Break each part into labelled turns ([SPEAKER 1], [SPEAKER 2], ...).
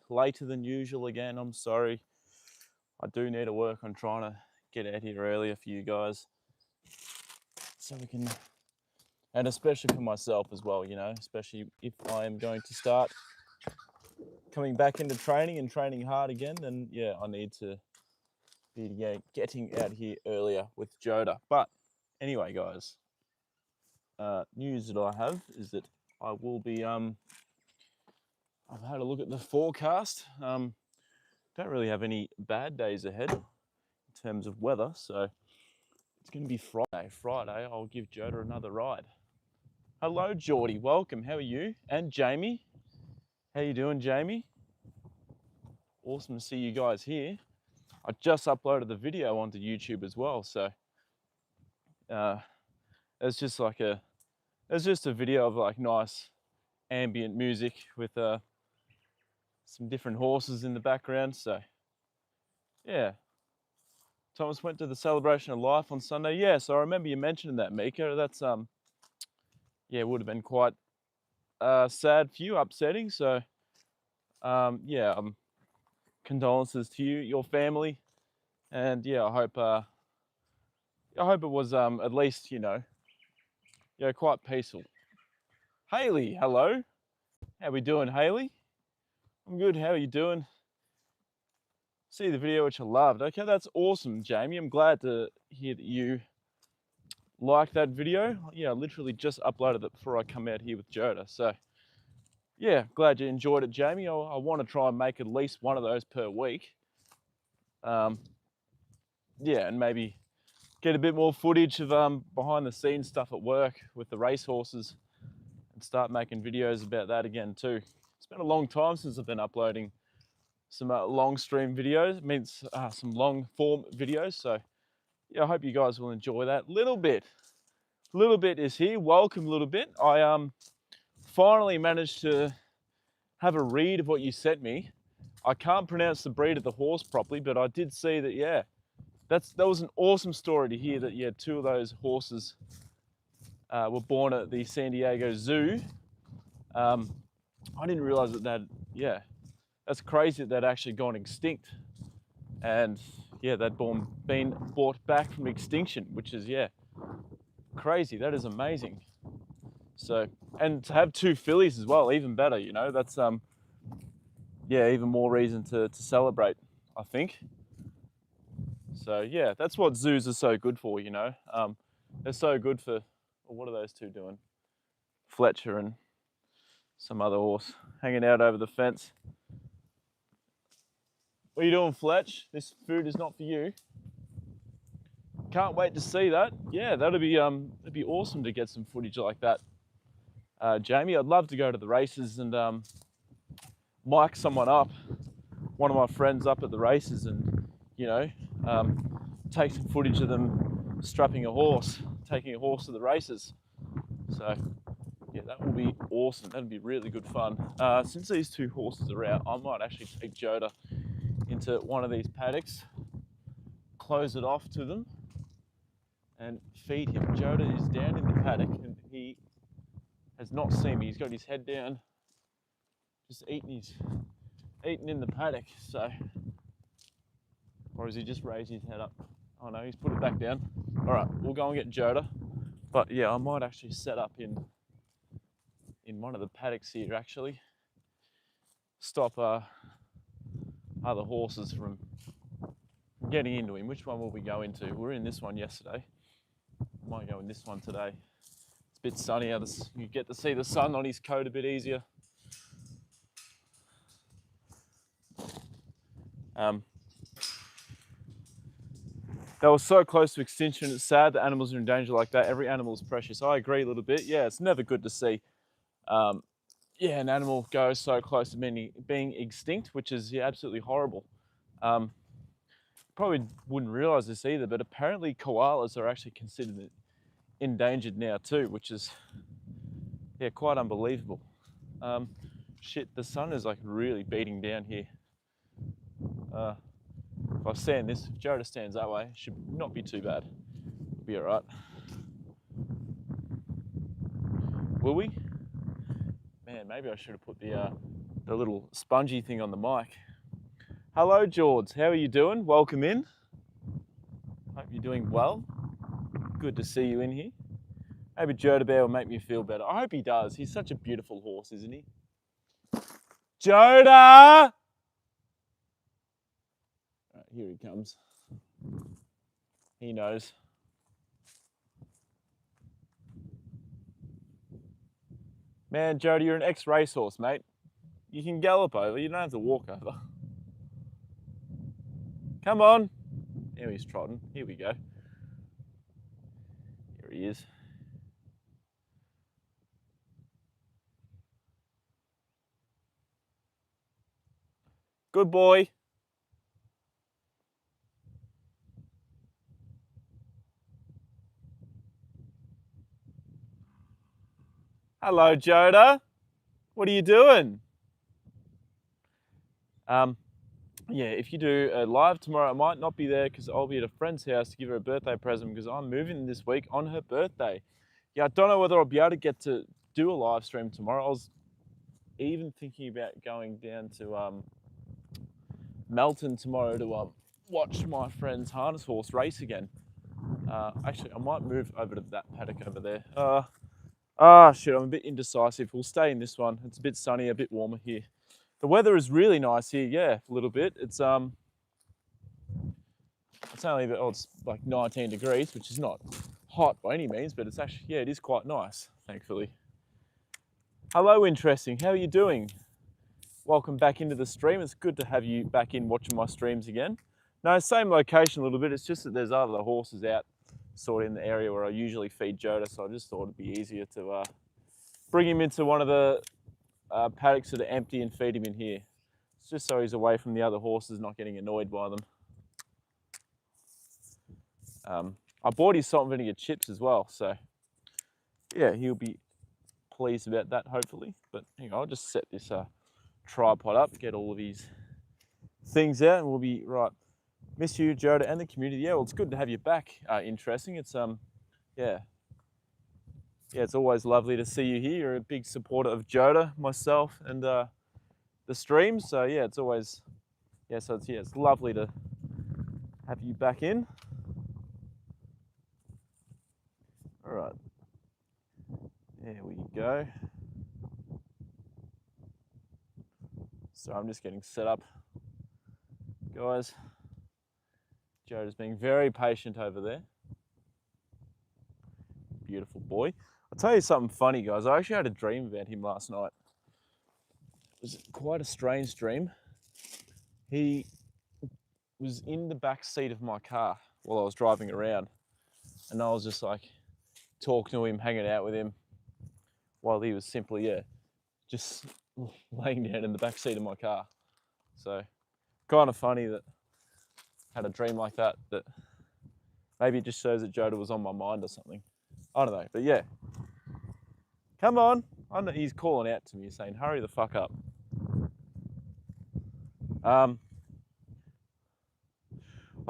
[SPEAKER 1] later than usual again. I'm sorry. I do need to work on trying to get out here earlier for you guys, so we can, and especially for myself as well, especially if I am going to start coming back into training and training hard again, then yeah, I need to be getting out here earlier with Joda. But anyway, guys, news that I have is that I will be, I've had a look at the forecast. Don't really have any bad days ahead in terms of weather, so it's going to be Friday. I'll give Joda another ride. Hello, Geordie. Welcome. How are you? And Jamie. How you doing, Jamie? Awesome to see you guys here. I just uploaded the video onto YouTube as well, so it's just a video of like nice ambient music with some different horses in the background. So yeah, Thomas went to the Celebration of Life on Sunday. Yeah, so I remember you mentioning that, Mika. That's yeah, it would have been quite sad for you, upsetting. So yeah, condolences to you, your family, and yeah, I hope it was at least quite peaceful. Haley, hello. How we doing, Haley? I'm good. How are you doing? See the video, which I loved. Okay, that's awesome, Jamie. I'm glad to hear that you liked that video. Yeah, I literally just uploaded it before I come out here with Joda. So yeah, glad you enjoyed it, Jamie. I want to try and make at least one of those per week. Yeah, and maybe get a bit more footage of behind the scenes stuff at work with the racehorses and start making videos about that again too. It's been a long time since I've been uploading some long stream videos, means some long form videos. So yeah, I hope you guys will enjoy that. Little bit is here. Welcome, Little Bit. I finally managed to have a read of what you sent me. I can't pronounce the breed of the horse properly, but I did see that. Yeah, that was an awesome story to hear that. Yeah, two of those horses were born at the San Diego Zoo. I didn't realize that. Yeah, that's crazy that they'd actually gone extinct, and yeah, they'd been brought back from extinction, which is crazy. That is amazing. So, and to have two fillies as well, even better. That's even more reason to celebrate, I think. So yeah, that's what zoos are so good for. They're so good for. Well, what are those two doing? Fletcher and some other horse hanging out over the fence. What are you doing, Fletch? This food is not for you. Can't wait to see that. Yeah, that'd be awesome to get some footage like that. Jamie, I'd love to go to the races and mic someone up, one of my friends up at the races, and take some footage of them strapping a horse, taking a horse to the races. So yeah, that will be awesome. That'd be really good fun. Since these two horses are out, I might actually take Joda into one of these paddocks, close it off to them, and feed him. Joda is down in the paddock and he has not seen me. He's got his head down, just eating in the paddock. So, or has he just raised his head up? Oh no, he's put it back down. All right, we'll go and get Joda. But yeah, I might actually set up in one of the paddocks here, actually. Stop other horses from getting into him. Which one will we go into? We were in this one yesterday. Might go in this one today. It's a bit sunny out. You get to see the sun on his coat a bit easier. They were so close to extinction. It's sad that animals are in danger like that. Every animal is precious. I agree a little bit. Yeah, it's never good to see an animal go so close to being extinct, which is absolutely horrible. Probably wouldn't realize this either, but apparently koalas are actually considered endangered now too, which is quite unbelievable. Shit, the sun is like really beating down here. If I stand if Joda stands that way, it should not be too bad. It'll be all right. Will we? Man, maybe I should have put the the little spongy thing on the mic. Hello, George. How are you doing? Welcome in. Hope you're doing well. Good to see you in here. Maybe Joda Bear will make me feel better. I hope he does. He's such a beautiful horse, isn't he? Joda! Right, here he comes. He knows. Man, Joda, you're an ex-racehorse, mate. You can gallop over. You don't have to walk over. Come on. Now he's trotting. Here we go. Here he is. Good boy. Hello, Joda. What are you doing? Yeah, if you do a live tomorrow, I might not be there because I'll be at a friend's house to give her a birthday present because I'm moving this week on her birthday. Yeah, I don't know whether I'll be able to get to do a live stream tomorrow. I was even thinking about going down to Melton tomorrow to watch my friend's harness horse race again. Actually, I might move over to that paddock over there. Shit, I'm a bit indecisive. We'll stay in this one. It's a bit sunny, a bit warmer here. The weather is really nice here, yeah, a little bit. It's only about, it's like 19 degrees, which is not hot by any means, but it's actually, yeah, it is quite nice, thankfully. Hello, interesting. How are you doing? Welcome back into the stream. It's good to have you back in watching my streams again. No, same location a little bit. It's just that there's other horses out sort of in the area where I usually feed Joda, so I just thought it'd be easier to bring him into one of the paddocks that are empty and feed him in here. It's just so he's away from the other horses, not getting annoyed by them. I bought his salt and vinegar chips as well, so yeah, he'll be pleased about that hopefully. But hang on, I'll just set this tripod up, get all of these things out, and we'll be right. Miss you, Joda, and the community. Yeah, well, it's good to have you back. Interesting. It's yeah, it's always lovely to see you here. You're a big supporter of Joda, myself, and the streams. So yeah, it's always, yeah, so it's lovely to have you back in. All right, there we go. So I'm just getting set up, guys. Joda's being very patient over there. Beautiful boy. I'll tell you something funny, guys. I actually had a dream about him last night. It was quite a strange dream. He was in the back seat of my car while I was driving around, and I was just like talking to him, hanging out with him, while he was simply, yeah, just laying down in the back seat of my car. So kind of funny that I had a dream like that, that maybe it just shows that Joda was on my mind or something. I don't know, but yeah. Come on. I know he's calling out to me saying, hurry the fuck up. I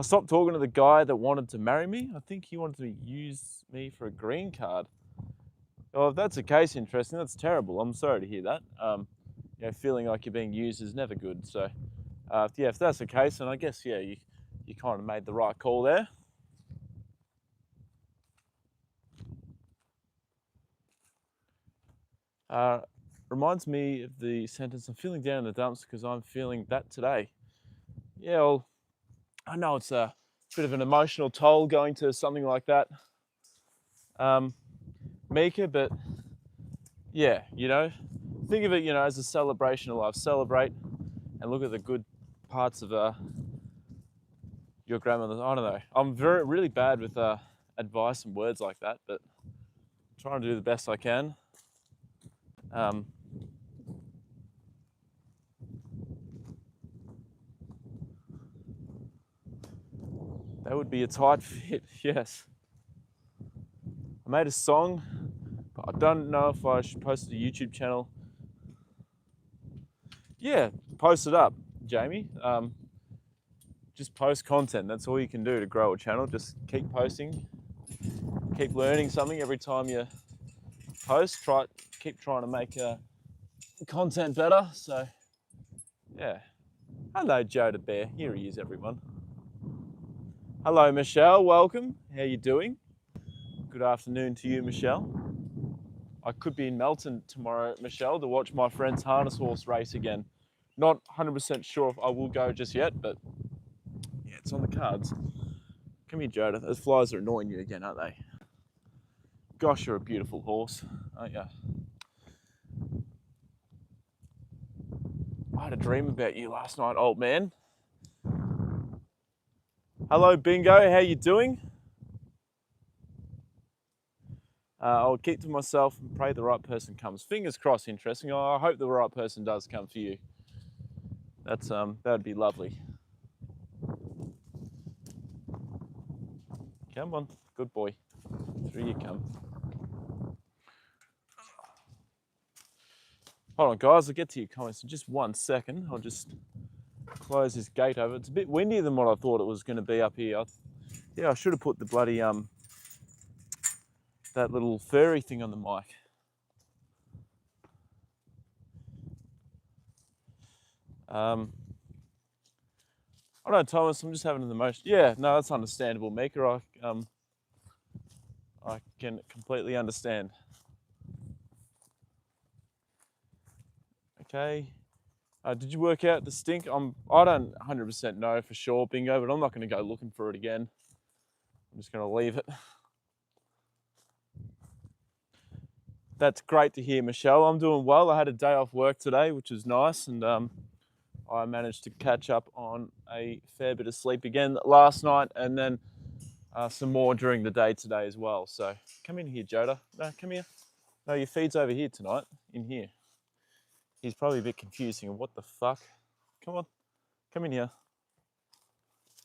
[SPEAKER 1] stopped talking to the guy that wanted to marry me. I think he wanted to use me for a green card. Well, if that's the case, interesting. That's terrible. I'm sorry to hear that. You know, feeling like you're being used is never good. So, yeah, if that's the case, then I guess, yeah, you kind of made the right call there. Reminds me of the sentence, I'm feeling down in the dumps because I'm feeling that today. Yeah, well, I know it's a bit of an emotional toll going to something like that, Mika, but yeah, you know, think of it, you know, as a celebration of life. Celebrate and look at the good parts of your grandmother. I don't know. I'm really bad with advice and words like that, but I'm trying to do the best I can. That would be a tight fit, yes. I made a song, but I don't know if I should post it to a YouTube channel. Yeah, post it up, Jamie. Just post content. That's all you can do to grow a channel. Just keep posting, keep learning something every time you post. Keep trying to make content better. So Yeah. Hello, Joda Bear. Here he is, everyone. Hello, Michelle. Welcome. How you doing? Good afternoon to you, Michelle. I could be in Melton tomorrow, Michelle, to watch my friend's harness horse race again. Not 100% sure if I will go just yet, but yeah, it's on the cards. Come here, Joda. Those flies are annoying you again, aren't they? Gosh, you're a beautiful horse, aren't you? I had a dream about you last night, old man. Hello, Bingo. How you doing? I'll keep to myself and pray the right person comes. Fingers crossed. Interesting. Oh, I hope the right person does come for you. That's that'd be lovely. Come on, good boy. Through you come. Hold on, guys. I'll get to your comments in just 1 second. I'll just close this gate over. It's a bit windier than what I thought it was going to be up here. Yeah, I should have put the bloody that little furry thing on the mic. I don't know, Thomas. I'm just having the most. Yeah, no, that's understandable, Mika. I can completely understand. Okay. Did you work out the stink? I don't 100% know for sure, Bingo, but I'm not going to go looking for it again. I'm just going to leave it. That's great to hear, Michelle. I'm doing well. I had a day off work today, which was nice, and I managed to catch up on a fair bit of sleep again last night, and then some more during the day today as well. So come in here, Joda. No, come here. No, your feed's over here tonight, in here. He's probably a bit confusing. What the fuck? Come on, come in here.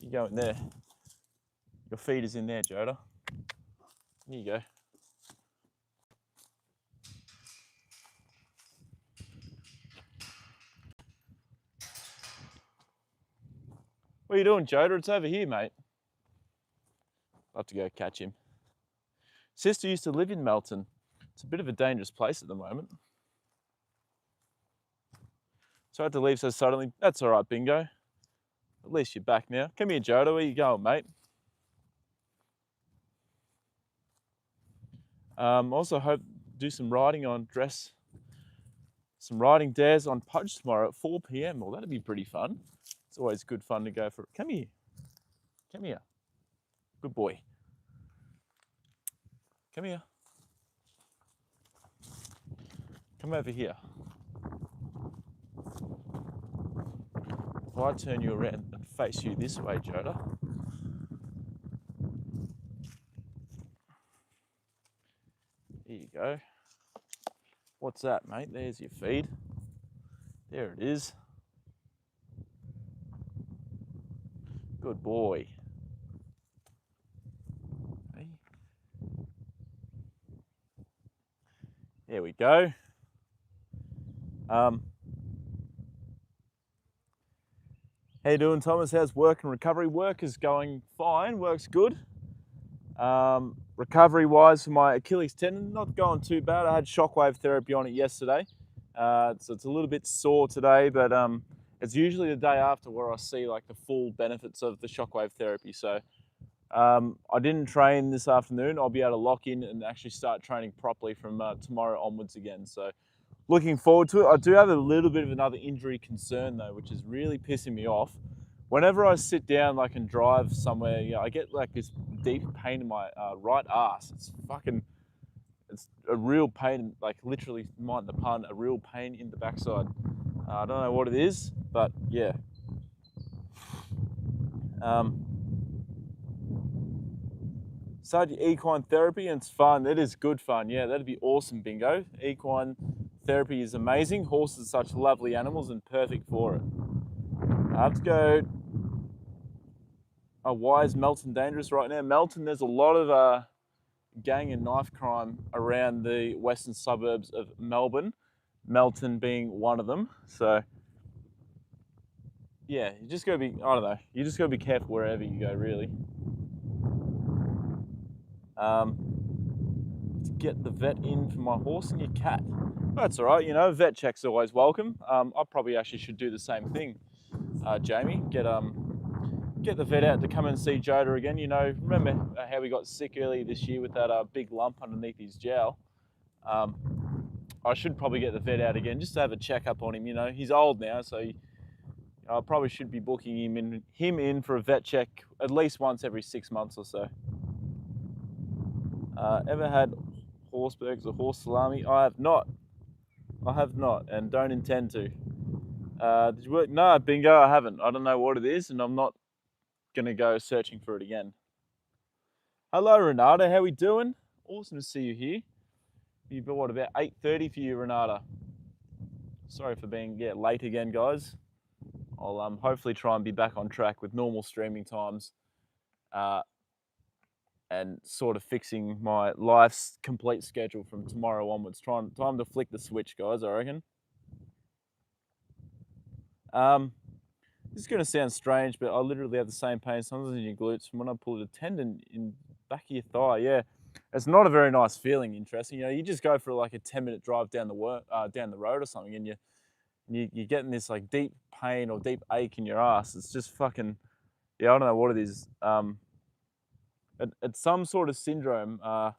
[SPEAKER 1] You go in there. Your feed is in there, Joda. Here you go. What are you doing, Joda? It's over here, mate. I'll have to go catch him. Sister used to live in Melton. It's a bit of a dangerous place at the moment. So I had to leave so suddenly. That's all right, Bingo. At least you're back now. Come here, Joda. Where you going, mate? Also hope do some riding on some riding dares on Pudge tomorrow at 4 p.m. Well, that'd be pretty fun. It's always good fun to go for it. Come here. Come here. Good boy. Come here. Come over here. If I turn you around and face you this way, Joda. Here you go. What's that, mate? There's your feed. There it is. Good boy. Hey. There we go. How you doing, Thomas? How's work and recovery? Work is going fine. Work's good. Recovery-wise for my Achilles tendon, not going too bad. I had shockwave therapy on it yesterday, so it's a little bit sore today, but it's usually the day after where I see like the full benefits of the shockwave therapy. So I didn't train this afternoon. I'll be able to lock in and actually start training properly from tomorrow onwards again. So looking forward to it. I do have a little bit of another injury concern though, which is really pissing me off. Whenever I sit down like and drive somewhere, you know, I get like this deep pain in my right arse. It's a real pain, like literally, mind the pun, a real pain in the backside. I don't know what it is, but yeah. Started equine therapy and it's fun. It is good fun. Yeah, that'd be awesome, Bingo. Equine therapy is amazing. Horses are such lovely animals and perfect for it. I have to go. Why is Melton dangerous right now? Melton, there's a lot of gang and knife crime around the western suburbs of Melbourne, Melton being one of them. So yeah, you just gotta be, I don't know, you just gotta be careful wherever you go, really. get the vet in for my horse and your cat. That's all right, you know, vet check's always welcome. I probably actually should do the same thing, Jamie. Get the vet out to come and see Joda again. You know, remember how we got sick earlier this year with that big lump underneath his jowl? I should probably get the vet out again just to have a checkup on him. You know, he's old now, so I probably should be booking him in for a vet check at least once every 6 months or so. Ever had horse burgers or horse salami? I have not. And don't intend to. Did you work? No, bingo, I haven't. I don't know what it is, and I'm not going to go searching for it again. Hello, Renata. How we doing? Awesome to see you here. You've been, what, about 8:30 for you, Renata? Sorry for being late again, guys. I'll hopefully try and be back on track with normal streaming times and sort of fixing my life's complete schedule from tomorrow onwards. Time to flick the switch, guys, I reckon. This is going to sound strange, but I literally have the same pain sometimes in your glutes from when I pull a tendon in back of your thigh. Yeah, it's not a very nice feeling. Interesting, you know. You just go for like a 10-minute drive down the road or something, and you're getting this like deep pain or deep ache in your ass. It's just fucking, yeah, I don't know what it is. It's some sort of syndrome. I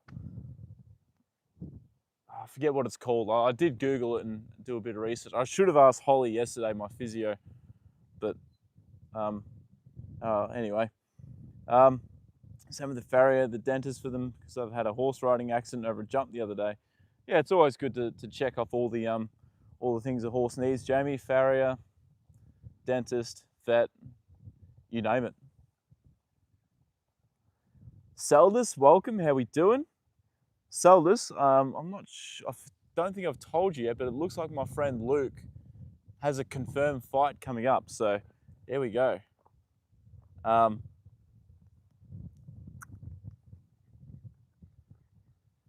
[SPEAKER 1] forget what it's called. I did Google it and do a bit of research. I should have asked Holly yesterday, my physio, but anyway. Same with the farrier, the dentist for them, because I've had a horse riding accident over a jump the other day. Yeah, it's always good to check off all the things a horse needs. Jamie, farrier, dentist, vet, you name it. Seldus, welcome. How we doing? Seldus, I'm not sure. I don't think I've told you yet, but it looks like my friend Luke has a confirmed fight coming up. So there we go.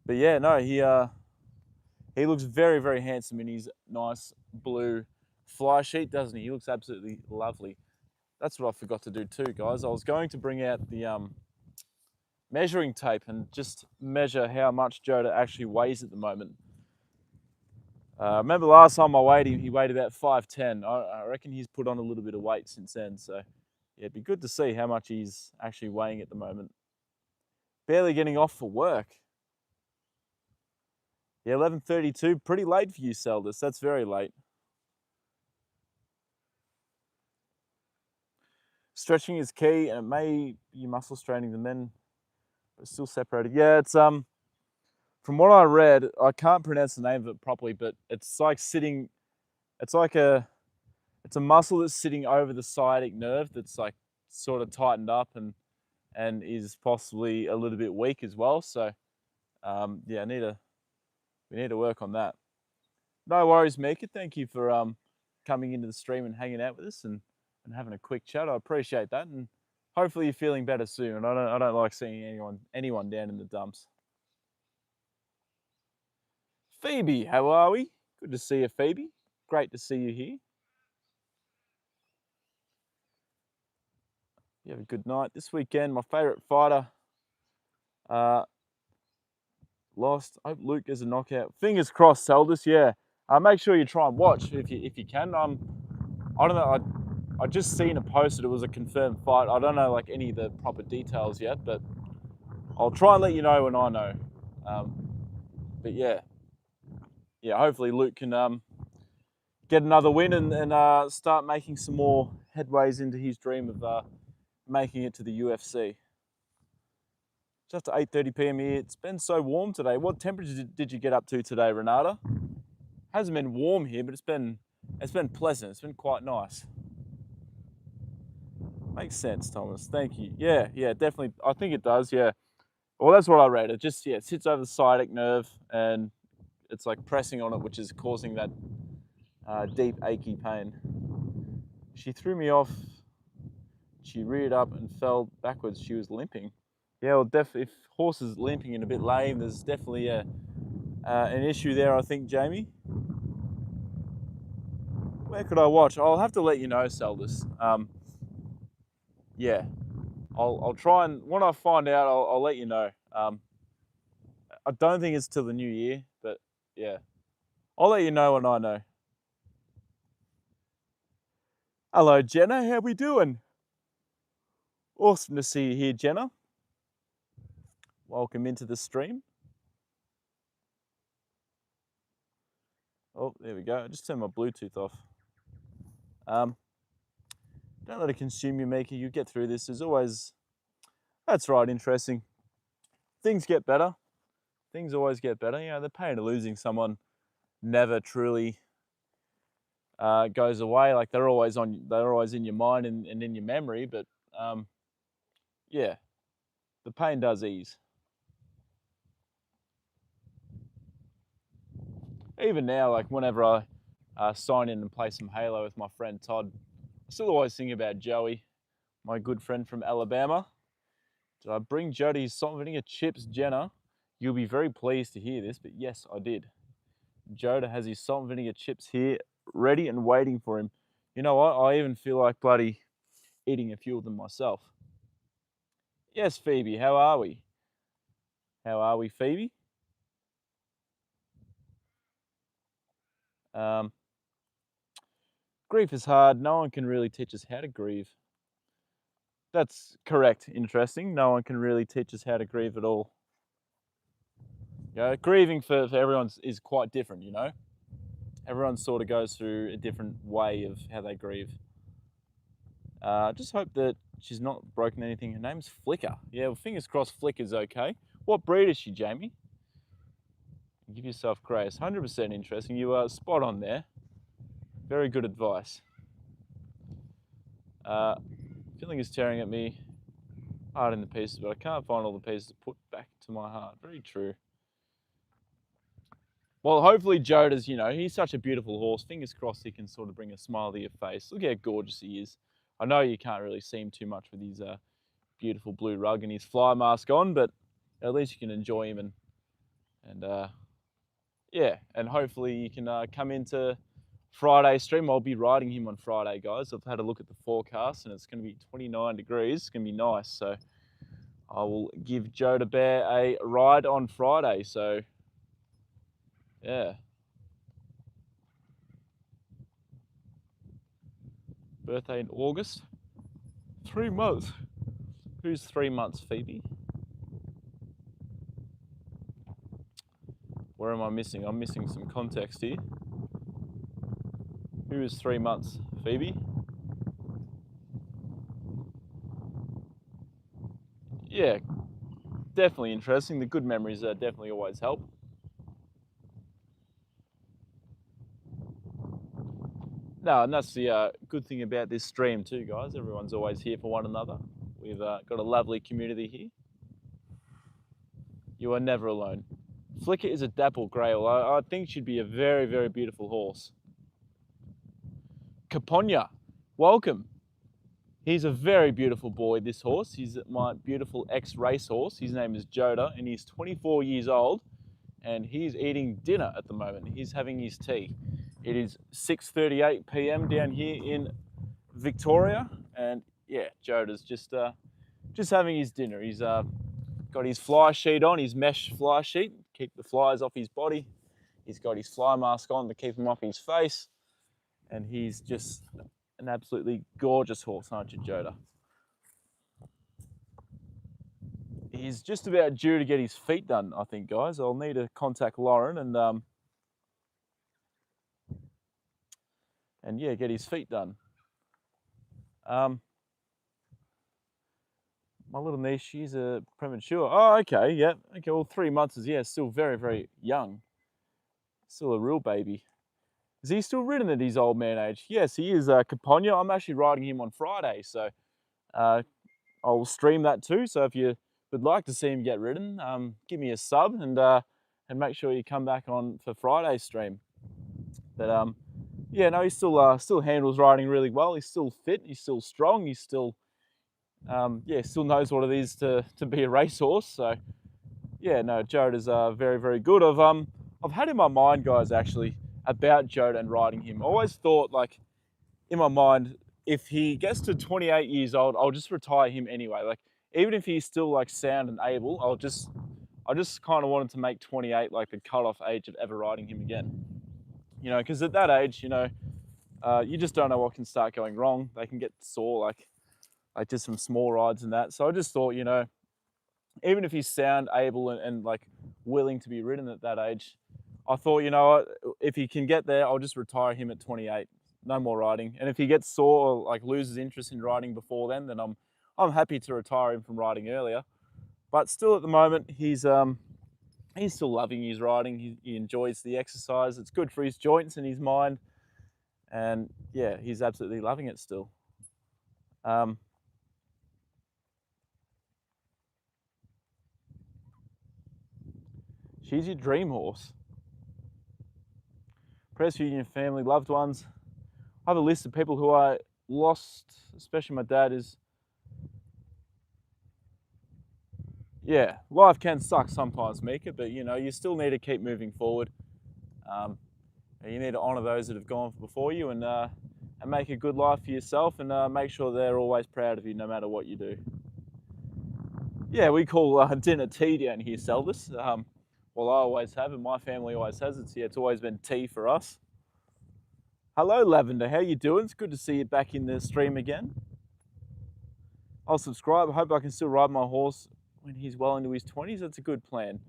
[SPEAKER 1] But yeah, no, he looks very, very handsome in his nice blue fly sheet, doesn't he? He looks absolutely lovely. That's what I forgot to do too, guys. I was going to bring out the measuring tape and just measure how much Joda actually weighs at the moment. Remember last time I weighed him, he weighed about 5'10". I reckon he's put on a little bit of weight since then. So yeah, it'd be good to see how much he's actually weighing at the moment. Barely getting off for work. Yeah, 11:32, pretty late for you, Seldus. That's very late. Stretching is key, and it may be muscle straining the men, but still separated. Yeah, it's from what I read, I can't pronounce the name of it properly, but it's like sitting. It's a muscle that's sitting over the sciatic nerve that's like sort of tightened up and is possibly a little bit weak as well. So yeah, we need to work on that. No worries, Mika. Thank you for coming into the stream and hanging out with us and having a quick chat. I appreciate that, and hopefully you're feeling better soon. I don't like seeing anyone down in the dumps. Phoebe, how are we? Good to see you, Phoebe. Great to see you here. You have a good night. This weekend, my favourite fighter lost. I hope Luke gets a knockout. Fingers crossed, Seldus. Yeah. Make sure you try and watch if you can. I don't know. I just seen it posted. It was a confirmed fight. I don't know like any of the proper details yet, but I'll try and let you know when I know. But yeah, hopefully Luke can get another win and start making some more headways into his dream of making it to the UFC. Just at 8:30 p.m. here. It's been so warm today. What temperature did you get up to today, Renata? Hasn't been warm here, but it's been pleasant. It's been quite nice. Makes sense, Thomas. Thank you. Yeah, definitely. I think it does. Yeah. Well, that's what I read. It just it sits over the sciatic nerve and it's like pressing on it, which is causing that deep achy pain. She threw me off. She reared up and fell backwards. She was limping. Yeah, well, definitely. If horse is limping and a bit lame, there's definitely an issue there, I think, Jamie. Where could I watch? I'll have to let you know, Seldus. Yeah, I'll try and when I find out, I'll let you know. I don't think it's till the new year, but yeah. I'll let you know when I know. Hello, Jenna. How we doing? Awesome to see you here, Jenna. Welcome into the stream. Oh, there we go. I just turned my Bluetooth off. Don't let it consume you, Mika. You get through this. There's always... That's right, interesting. Things get better. Things always get better. You know, the pain of losing someone never truly goes away. Like they're always in your mind and in your memory. But yeah, the pain does ease. Even now, like whenever I sign in and play some Halo with my friend Todd, I still always think about Joey, my good friend from Alabama. Did I bring Jody's salt and vinegar chips, Jenna? You'll be very pleased to hear this, but yes, I did. Joda has his salt and vinegar chips here, ready and waiting for him. You know what? I even feel like bloody eating a few of them myself. Yes, Phoebe, how are we? How are we, Phoebe? Grief is hard. No one can really teach us how to grieve. That's correct. Interesting. No one can really teach us how to grieve at all. You know, grieving for everyone is quite different, you know? Everyone sort of goes through a different way of how they grieve. Just hope that she's not broken anything. Her name's Flicker. Yeah, well, fingers crossed Flicker's okay. What breed is she, Jamie? Give yourself grace. 100% interesting. You are spot on there. Very good advice. Feeling is tearing at me hard in the pieces, but I can't find all the pieces to put back to my heart. Very true. Well, hopefully Joda's, you know, he's such a beautiful horse. Fingers crossed he can sort of bring a smile to your face. Look how gorgeous he is. I know you can't really see him too much with his beautiful blue rug and his fly mask on, but at least you can enjoy him and yeah, and hopefully you can come into Friday stream. I'll be riding him on Friday, guys. I've had a look at the forecast and it's going to be 29 degrees. It's going to be nice. So I will give Joda Bear a ride on Friday. So yeah. Birthday in August. 3 months. Who's 3 months, Phoebe? Where am I missing? I'm missing some context here. Who is 3 months, Phoebe? Yeah, definitely interesting. The good memories definitely always help. No, and that's the good thing about this stream too, guys. Everyone's always here for one another. We've got a lovely community here. You are never alone. Flicker is a dapple grail. I think she'd be a very, very beautiful horse. Caponia, welcome. He's a very beautiful boy, this horse. He's my beautiful ex-racehorse. His name is Joda, and he's 24 years old, and he's eating dinner at the moment. He's having his tea. It is 6:38 p.m. down here in Victoria, and yeah, Joda's just having his dinner. He's got his fly sheet on, his mesh fly sheet, keep the flies off his body. He's got his fly mask on to keep them off his face, and he's just an absolutely gorgeous horse, aren't you, Joda? He's just about due to get his feet done, I think, guys. I'll need to contact Lauren and yeah, get his feet done. My little niece, she's a premature. Oh, okay, yeah. Okay, well, 3 months is, yeah, still very, very young. Still a real baby. Is he still ridden at his old man age? Yes, he is. Caponia, I'm actually riding him on Friday, so I'll stream that too. So if you would like to see him get ridden, give me a sub and make sure you come back on for Friday's stream. But yeah, no, he still handles riding really well. He's still fit. He's still strong. He's still yeah, still knows what it is to be a racehorse. So yeah, no, Joda's very, very good. I've had in my mind, guys, actually, about Joda and riding him. I always thought, like, in my mind, if he gets to 28 years old, I'll just retire him anyway. Like, even if he's still like sound and able, I just kind of wanted to make 28 like the cutoff age of ever riding him again. You know, because at that age, you know, you just don't know what can start going wrong. They can get sore, like just some small rides and that. So I just thought, you know, even if he's sound, able, and like willing to be ridden at that age, I thought, you know, if he can get there, I'll just retire him at 28. No more riding. And if he gets sore or like loses interest in riding before then I'm happy to retire him from riding earlier. But still, at the moment, he's still loving his riding. He enjoys the exercise. It's good for his joints and his mind. And yeah, he's absolutely loving it still. She's your dream horse. Prayers for you and your family, loved ones. I have a list of people who I lost, especially my dad. Yeah, life can suck sometimes, Mika, but you know, you still need to keep moving forward. You need to honour those that have gone before you and make a good life for yourself, and make sure they're always proud of you no matter what you do. Yeah, we call dinner tea down here, Selvus. Well, I always have, and my family always has. It's always been tea for us. Hello, Lavender. How you doing? It's good to see you back in the stream again. I'll subscribe. I hope I can still ride my horse when he's well into his 20s. That's a good plan.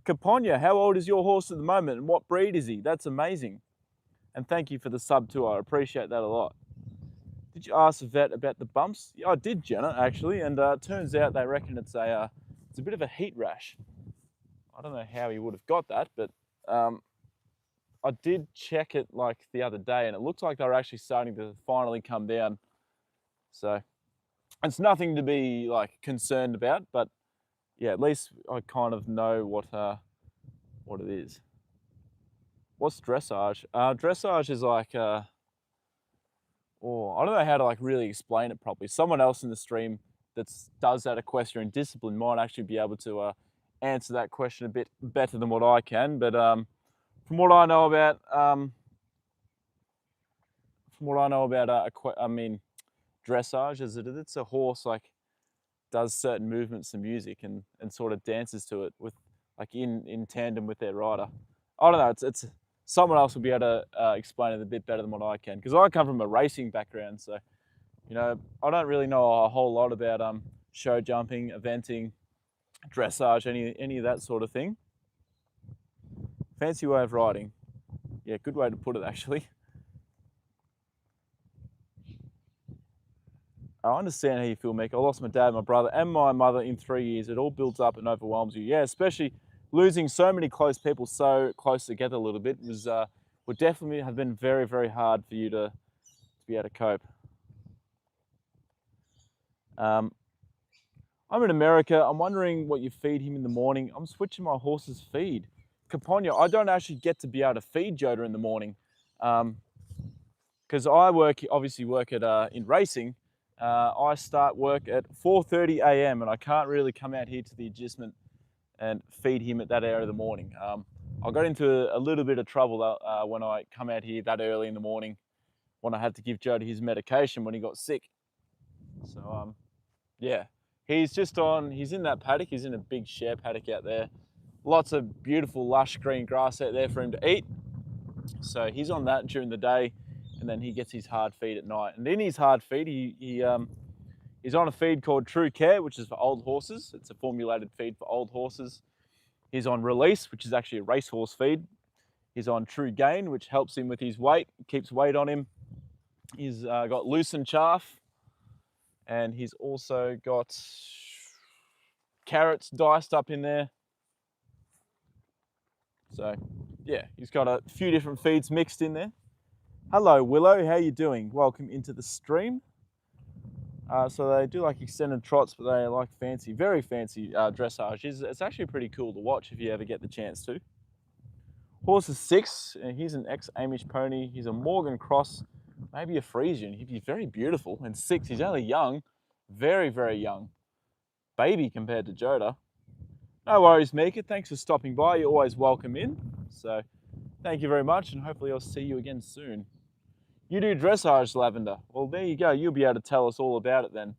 [SPEAKER 1] Caponia, how old is your horse at the moment, and what breed is he? That's amazing. And thank you for the sub too. I appreciate that a lot. Did you ask the vet about the bumps? Yeah, I did, Jenna, actually, and it turns out they reckon it's a bit of a heat rash. I don't know how he would have got that, but I did check it like the other day, and it looked like they were actually starting to finally come down. So it's nothing to be like concerned about, but yeah, at least I kind of know what it is. What's dressage? Dressage is like I don't know how to like really explain it properly. Someone else in the stream that does that equestrian discipline might actually be able to answer that question a bit better than what I can. But from what I know about, dressage is that it's a horse like does certain movements and music and sort of dances to it with like in tandem with their rider. I don't know. It's someone else will be able to explain it a bit better than what I can, because I come from a racing background, so you know I don't really know a whole lot about show jumping, eventing, dressage, any of that sort of thing. Fancy way of riding. Yeah, good way to put it actually. I understand how you feel, Mick. I lost my dad, my brother, and my mother in 3 years. It all builds up and overwhelms you. Yeah, especially losing so many close people so close together a little bit would definitely have been very, very hard for you to be able to cope. I'm in America. I'm wondering what you feed him in the morning. I'm switching my horse's feed. Caponia, I don't actually get to be able to feed Joda in the morning because I obviously work at in racing. I start work at 4:30 a.m. and I can't really come out here to the agistment and feed him at that hour of the morning. I got into a little bit of trouble when I come out here that early in the morning when I had to give Joda his medication when he got sick. So yeah, he's in that paddock. He's in a big share paddock out there. Lots of beautiful lush green grass out there for him to eat. So he's on that during the day, and then he gets his hard feed at night. And in his hard feed, he's on a feed called True Care, which is for old horses. It's a formulated feed for old horses. He's on Release, which is actually a racehorse feed. He's on True Gain, which helps him with his weight, keeps weight on him. He's got Loosen Chaff, and he's also got carrots diced up in there. So yeah, he's got a few different feeds mixed in there. Hello, Willow, how you doing? Welcome into the stream. So they do like extended trots, but they like very fancy dressage. It's actually pretty cool to watch if you ever get the chance to. Horse is 6, and he's an ex-Amish pony. He's a Morgan Cross, maybe a Frisian. He'd be very beautiful. And 6, he's only young, very, very young. Baby compared to Joda. No worries, Mika. Thanks for stopping by. You're always welcome in. So thank you very much, and hopefully I'll see you again soon. You do dressage, Lavender. Well, there you go. You'll be able to tell us all about it then.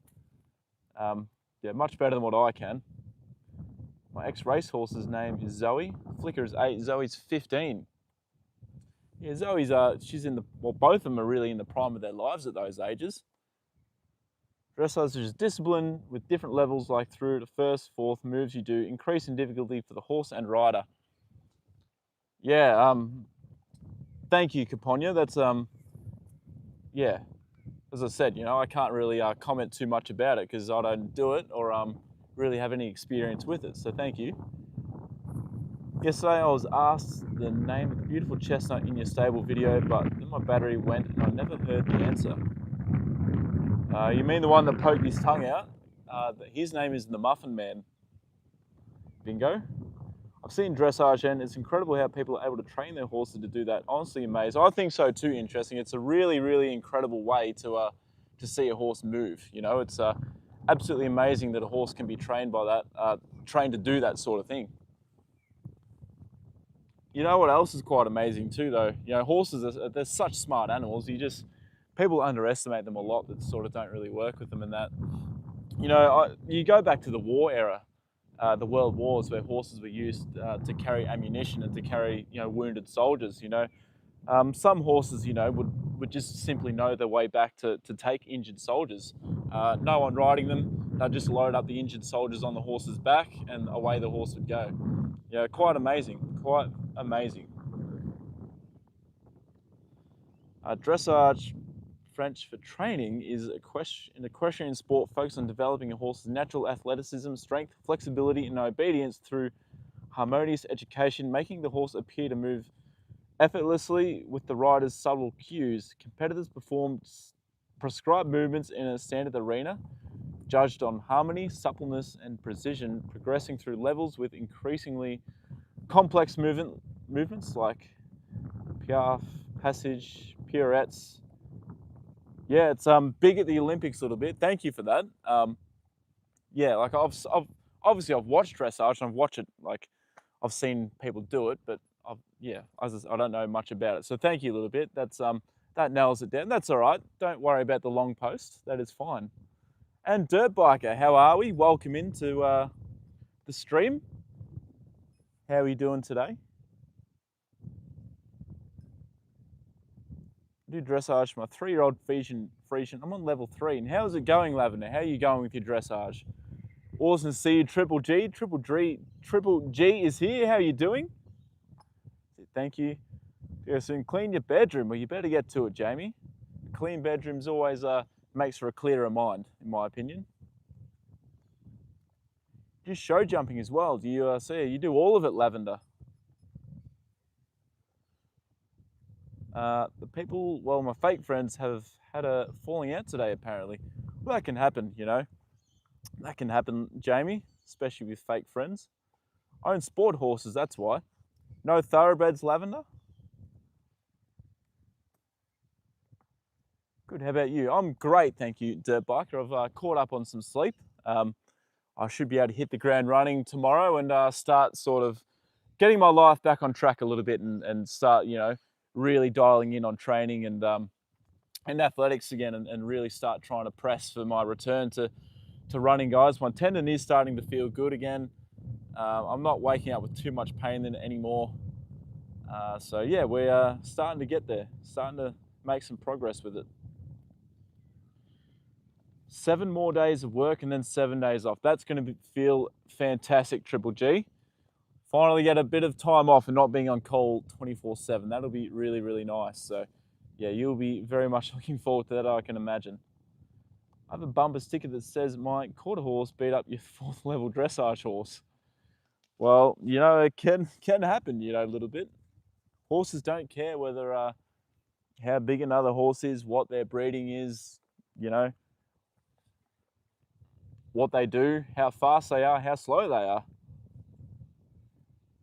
[SPEAKER 1] Yeah, much better than what I can. My ex-racehorse's name is Zoe. Flicker's 8, Zoe's 15. Yeah, Zoe's, she's in the, well, both of them are really in the prime of their lives at those ages. Dressage is discipline with different levels, like through the first, fourth moves you do, increase in difficulty for the horse and rider. Yeah, thank you, Caponia. That's, yeah, as I said, I can't really comment too much about it because I don't do it or really have any experience with it, so thank you. Yesterday I was asked the name of the beautiful chestnut in your stable video, but then my battery went and I never heard the answer. You mean the one that poked his tongue out? His name is the Muffin Man. Bingo. I've seen dressage and it's incredible how people are able to train their horses to do that. Honestly amazed. I think so too. Interesting. It's a really, really incredible way to see a horse move. It's absolutely amazing that a horse can be trained by that, trained to do that sort of thing. You know what else is quite amazing too, though? Horses they're such smart animals. People underestimate them a lot that sort of don't really work with them in that. You go back to the war era. The world wars where horses were used to carry ammunition and to carry wounded soldiers. Some horses would just simply know their way back to take injured soldiers. No one riding them, they'd just load up the injured soldiers on the horse's back and away the horse would go. Quite amazing, quite amazing. Dressage, French for training, is an equestrian sport focused on developing a horse's natural athleticism, strength, flexibility, and obedience through harmonious education, making the horse appear to move effortlessly with the rider's subtle cues. Competitors perform prescribed movements in a standard arena, judged on harmony, suppleness, and precision, progressing through levels with increasingly complex movements like piaffe, passage, pirouettes. Yeah, it's big at the Olympics a little bit. Thank you for that. Yeah, like I've watched dressage and I've watched it, like I've seen people do it, but I don't know much about it. So thank you a little bit. That nails it down. That's all right. Don't worry about the long post. That is fine. And Dirt Biker, how are we? Welcome into the stream. How are you doing today? I do dressage my 3-year-old Friesian. I'm on level 3. And how's it going, Lavender? How are you going with your dressage? Awesome to see you, Triple G. Triple G is here. How are you doing? Thank you. Yeah, so clean your bedroom. Well, you better get to it, Jamie. A clean bedroom's always makes for a clearer mind, in my opinion. You do show jumping as well. Do you see? You do all of it, Lavender. The people, well, my fake friends have had a falling out today, apparently. Well, that can happen, That can happen, Jamie, especially with fake friends. I own sport horses, that's why. No thoroughbreds, Lavender? Good, how about you? I'm great, thank you, Dirt Biker. I've caught up on some sleep. I should be able to hit the ground running tomorrow and start sort of getting my life back on track a little bit and start, really dialing in on training and athletics again and really start trying to press for my return to running, guys. My tendon is starting to feel good again. I'm not waking up with too much pain anymore. So yeah, we're starting to get there, starting to make some progress with it. 7 more days of work and then 7 days off. That's going to feel fantastic, Triple G. Finally get a bit of time off and not being on call 24/7. That'll be really, really nice. So yeah, you'll be very much looking forward to that, I can imagine. I have a bumper sticker that says my quarter horse beat up your 4th level dressage horse. Well, it can happen, a little bit. Horses don't care whether how big another horse is, what their breeding is, what they do, how fast they are, how slow they are.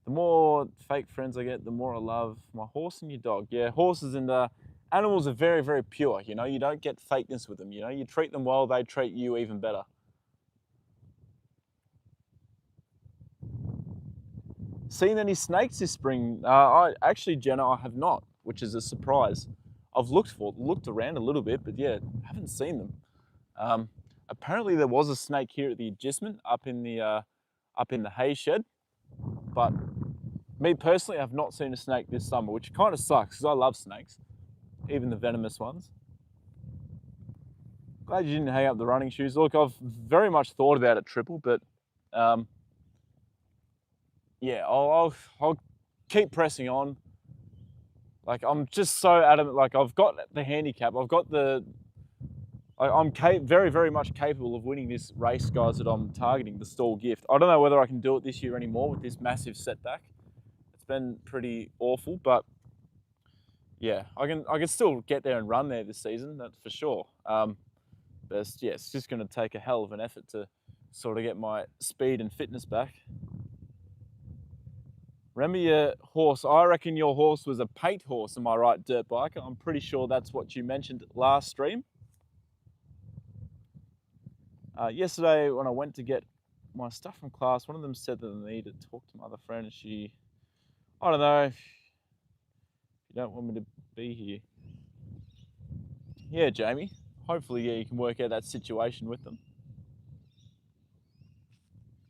[SPEAKER 1] The more fake friends I get, the more I love my horse and your dog. Yeah, horses and animals are very, very pure. You don't get fakeness with them. You treat them well, they treat you even better. Seen any snakes this spring? Actually, Jenna, I have not, which is a surprise. I've looked around a little bit, but yeah, haven't seen them. Apparently there was a snake here at the agistment up in the up in the hay shed. But me personally, I've not seen a snake this summer, which kind of sucks because I love snakes, even the venomous ones. Glad you didn't hang up the running shoes. Look, I've very much thought about it, Triple, but yeah, I'll keep pressing on. Like, I'm just so adamant. Like, I've got the handicap. I've got I'm very, very much capable of winning this race, guys, that I'm targeting, the stall gift. I don't know whether I can do it this year anymore with this massive setback. It's been pretty awful, but yeah, I can still get there and run there this season, that's for sure. But yeah, it's just going to take a hell of an effort to sort of get my speed and fitness back. Remember your horse? I reckon your horse was a pate horse, am I right, dirt biker? I'm pretty sure that's what you mentioned last stream. Yesterday, when I went to get my stuff from class, one of them said that they needed to talk to my other friend, and I don't know, if you don't want me to be here. Yeah, Jamie, hopefully, yeah, you can work out that situation with them.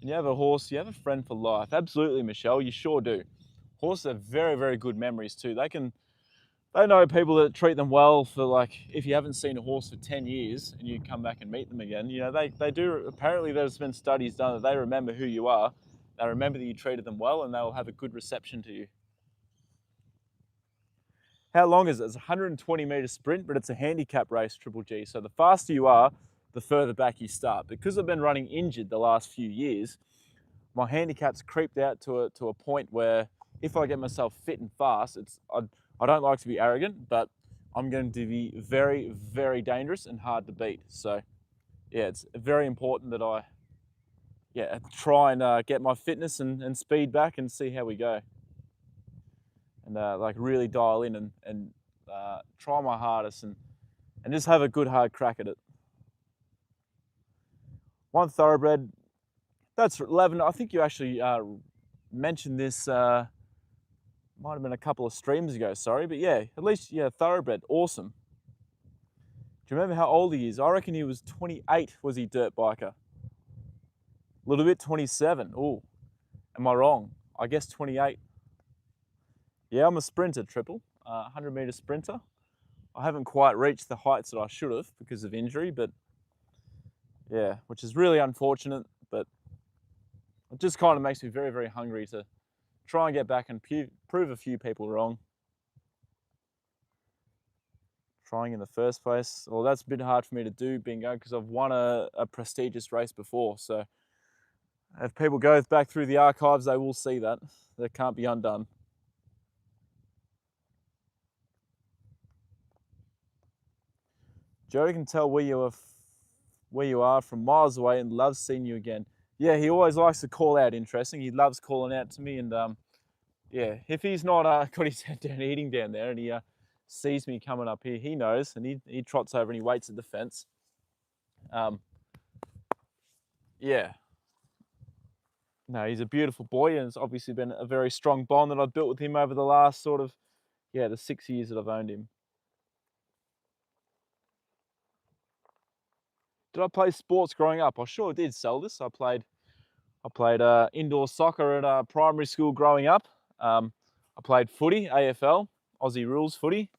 [SPEAKER 1] And you have a horse, you have a friend for life. Absolutely, Michelle, you sure do. Horses have very, very good memories too. They know people that treat them well for, like, if you haven't seen a horse for 10 years and you come back and meet them again, you know, they do, apparently there's been studies done that they remember who you are, they remember that you treated them well, and they'll have a good reception to you. How long is it? It's a 120-meter sprint, but it's a handicap race, Triple G. So the faster you are, the further back you start. Because I've been running injured the last few years, my handicap's creeped out to a point where if I get myself fit and fast, I don't like to be arrogant, but I'm going to be very, very dangerous and hard to beat. So yeah, it's very important that I try and get my fitness and speed back and see how we go. And like really dial in and try my hardest and just have a good hard crack at it. One thoroughbred, that's 11. I think you actually mentioned this, might have been a couple of streams ago, sorry, but yeah, at least, yeah, thoroughbred, awesome. Do you remember how old he is? I reckon he was 28, was he, dirt biker? A little bit, 27. Oh, am I wrong? I guess 28. Yeah, I'm a sprinter, Triple, 100-meter sprinter. I haven't quite reached the heights that I should have because of injury, but yeah, which is really unfortunate, but it just kind of makes me very, very hungry to try and get back and prove a few people wrong. Trying in the first place, well, that's a bit hard for me to do, Bingo, because I've won a prestigious race before, so if people go back through the archives, they will see that. That can't be undone. Joda can tell where you are from miles away and loves seeing you again. Yeah, he always likes to call out interesting. He loves calling out to me, and yeah, if he's not got his head down eating down there and he sees me coming up here, he knows, and he trots over and he waits at the fence. Yeah. No, he's a beautiful boy, and it's obviously been a very strong bond that I've built with him over the last sort of, yeah, the 6 years that I've owned him. Did I play sports growing up? I sure did, Seldis. I played indoor soccer at primary school growing up. I played footy, AFL, Aussie rules footy,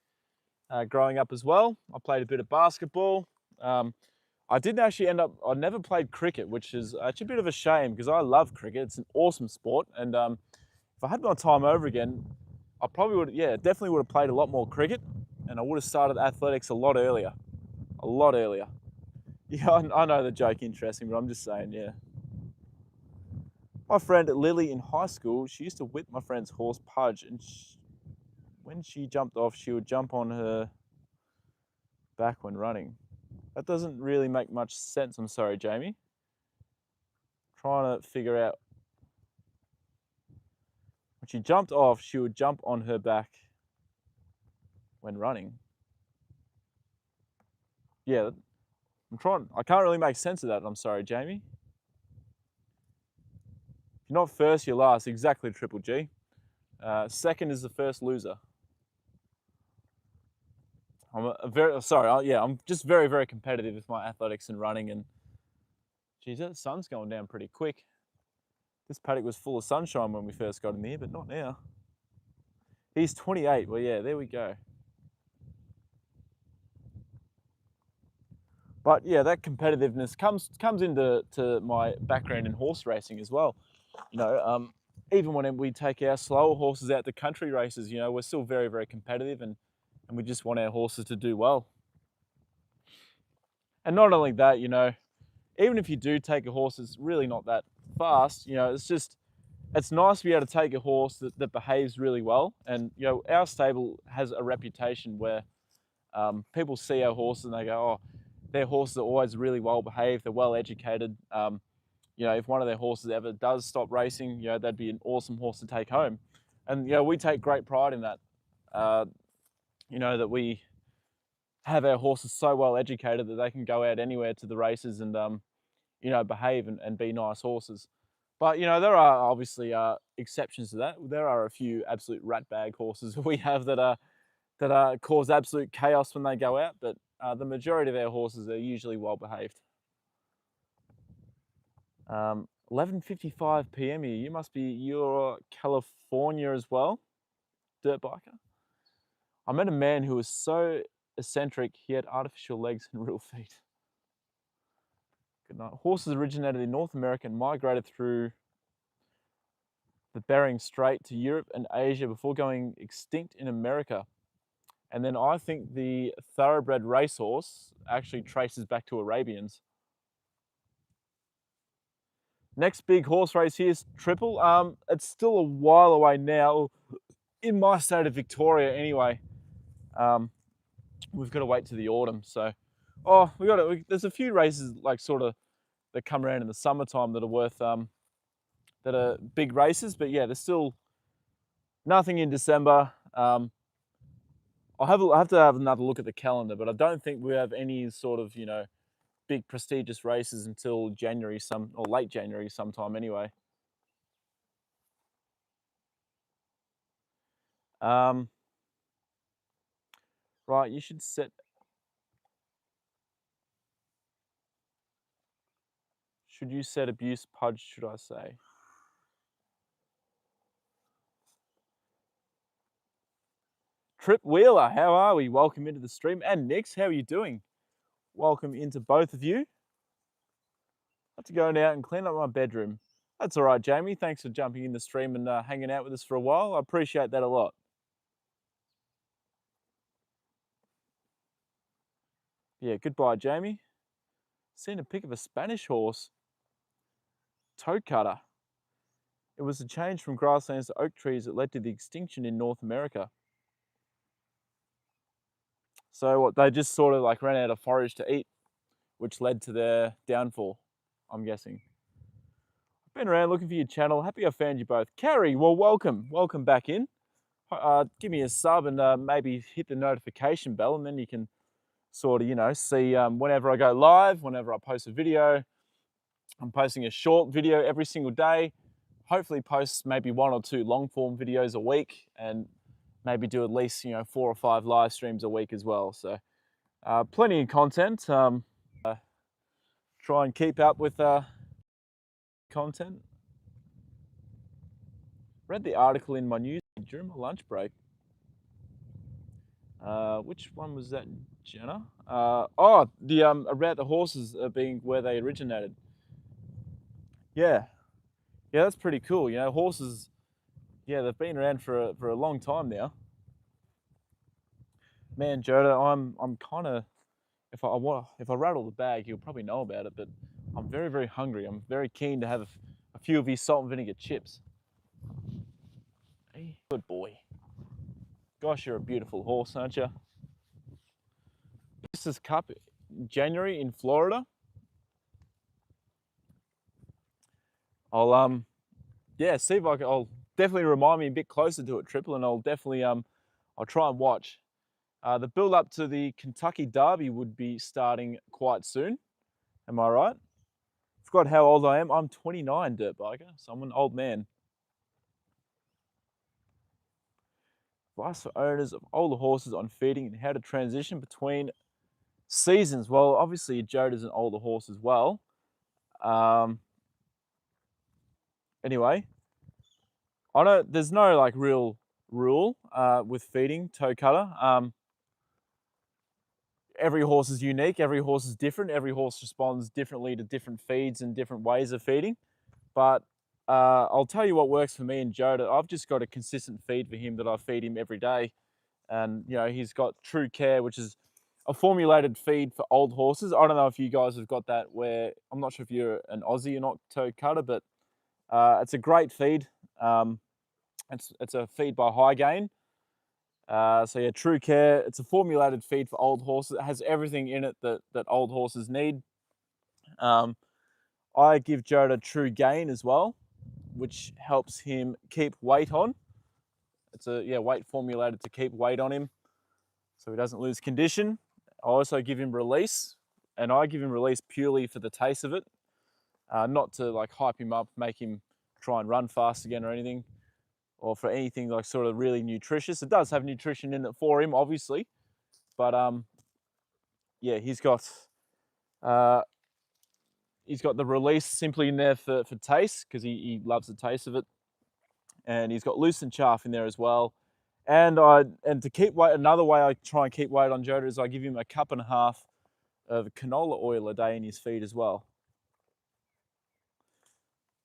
[SPEAKER 1] growing up as well. I played a bit of basketball. I didn't actually I never played cricket, which is actually a bit of a shame because I love cricket. It's an awesome sport. And if I had my time over again, I probably would, yeah, definitely would have played a lot more cricket, and I would have started athletics a lot earlier. A lot earlier. Yeah, I know the joke interesting, but I'm just saying, yeah. My friend Lily in high school, she used to whip my friend's horse Pudge, and when she jumped off, she would jump on her back when running. That doesn't really make much sense, I'm sorry, Jamie. Trying to figure out. When she jumped off, she would jump on her back when running. Yeah, I can't really make sense of that, I'm sorry, Jamie. If you're not first, you're last. Exactly, Triple G. Second is the first loser. I'm just very, very competitive with my athletics and running, and geez, that sun's going down pretty quick. This paddock was full of sunshine when we first got him here, but not now. He's 28. Well, yeah, there we go. But yeah, that competitiveness comes into my background in horse racing as well. You know, even when we take our slower horses out to country races, you know, we're still very, very competitive, and we just want our horses to do well. And not only that, you know, even if you do take a horse that's really not that fast, you know, it's nice to be able to take a horse that behaves really well. And, you know, our stable has a reputation where people see our horses and they go, oh, their horses are always really well behaved, they're well educated. You know, if one of their horses ever does stop racing, you know, that'd be an awesome horse to take home. And, you know, we take great pride in that, you know, that we have our horses so well educated that they can go out anywhere to the races and, you know, behave and be nice horses. But, you know, there are obviously exceptions to that. There are a few absolute ratbag horses we have that cause absolute chaos when they go out, but the majority of our horses are usually well behaved. 11:55 p.m. here. You're California as well, dirt biker. I met a man who was so eccentric he had artificial legs and real feet. Good night. Horses originated in North America and migrated through the Bering Strait to Europe and Asia before going extinct in America. And then I think the thoroughbred racehorse actually traces back to Arabians. Next big horse race here is Triple. It's still a while away now, in my state of Victoria anyway. We've got to wait to the autumn. So, there's a few races like sort of that come around in the summertime that are worth that are big races. But yeah, there's still nothing in December. I have to have another look at the calendar, but I don't think we have any sort of, you know, big prestigious races until January or late January sometime anyway. Right, you should set. Should you set abuse pudge? Should I say? Trip Wheeler, how are we? Welcome into the stream. And Nix, how are you doing? Welcome into both of you. I have to go out and clean up my bedroom. That's all right, Jamie. Thanks for jumping in the stream and hanging out with us for a while. I appreciate that a lot. Yeah, goodbye, Jamie. Seen a pic of a Spanish horse. Toe cutter. It was a change from grasslands to oak trees that led to the extinction in North America. So what, they just sort of like ran out of forage to eat, which led to their downfall, I'm guessing. I've been around looking for your channel. Happy I found you both. Carrie, well, welcome. Welcome back in. Give me a sub and maybe hit the notification bell, and then you can sort of, you know, see whenever I go live, whenever I post a video. I'm posting a short video every single day. Hopefully post maybe 1 or 2 long form videos a week, and maybe do at least, you know, 4 or 5 live streams a week as well. So plenty of content. Try and keep up with content. Read the article in my news during my lunch break. Which one was that, Jenna? About the horses being where they originated. Yeah, that's pretty cool. You know, horses. Yeah, they've been around for a long time now. Man, Joda, I'm kind of, if I rattle the bag, you'll probably know about it. But I'm very, very hungry. I'm very keen to have a few of these salt and vinegar chips. Hey, good boy. Gosh, you're a beautiful horse, aren't you? This is Cup, January in Florida. I'll see if I'll definitely remind me a bit closer to it, Triple, and I'll definitely I'll try and watch. The build up to the Kentucky Derby would be starting quite soon. Am I right? Forgot how old I am. I'm 29, dirt biker, so I'm an old man. Advice for owners of older horses on feeding and how to transition between seasons. Well, obviously Joda's an older horse as well. anyway, I don't. There's no like real rule with feeding toe cutter. Every horse is unique. Every horse is different. Every horse responds differently to different feeds and different ways of feeding. But I'll tell you what works for me and Joda. I've just got a consistent feed for him that I feed him every day. And, you know, he's got True Care, which is a formulated feed for old horses. I don't know if you guys have got that where, I'm not sure if you're an Aussie or not, toe cutter, but it's a great feed. It's a feed by High Gain. So yeah, True Care, it's a formulated feed for old horses. It has everything in it that old horses need. I give Joda True Gain as well, which helps him keep weight on. It's a weight formulated to keep weight on him so he doesn't lose condition. I also give him Release, and I give him Release purely for the taste of it, not to like hype him up, make him try and run fast again or anything, or for anything like sort of really nutritious. It does have nutrition in it for him, obviously, but yeah, he's got the Release simply in there for taste because he loves the taste of it, and he's got Loosen Chaff in there as well. And to keep weight, another way I try and keep weight on Joda is I give him a cup and a half of canola oil a day in his feed as well.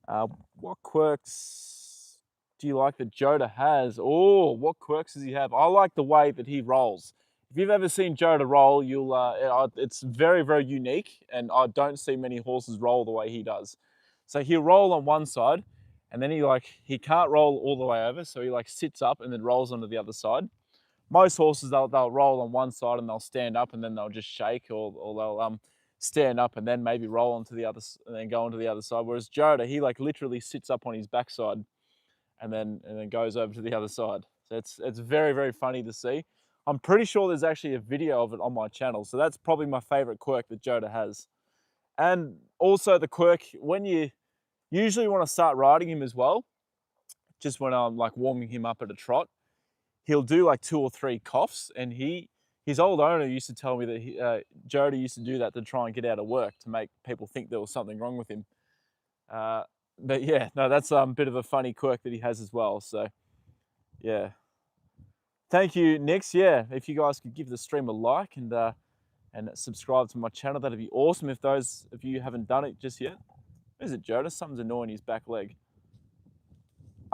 [SPEAKER 1] What quirks do you like that Joda has? Oh, what quirks does he have? I like the way that he rolls. If you've ever seen Joda roll, it's very, very unique, and I don't see many horses roll the way he does. So he'll roll on one side, and then he can't roll all the way over, so he like sits up and then rolls onto the other side. Most horses they'll roll on one side and they'll stand up and then they'll just shake, or they'll stand up and then maybe roll onto the other and then go onto the other side. Whereas Joda, he like literally sits up on his backside and then goes over to the other side. So it's very, very funny to see. I'm pretty sure there's actually a video of it on my channel. So that's probably my favorite quirk that Joda has. And also the quirk, when you usually want to start riding him as well, just when I'm like warming him up at a trot, he'll do like 2 or 3 coughs, and his old owner used to tell me that Joda used to do that to try and get out of work, to make people think there was something wrong with him. But yeah, no, that's a bit of a funny quirk that he has as well. So yeah, thank you, Nix. Yeah, if you guys could give the stream a like and subscribe to my channel, that'd be awesome. If those of you haven't done it just yet. Is it Joda? Something's annoying his back leg.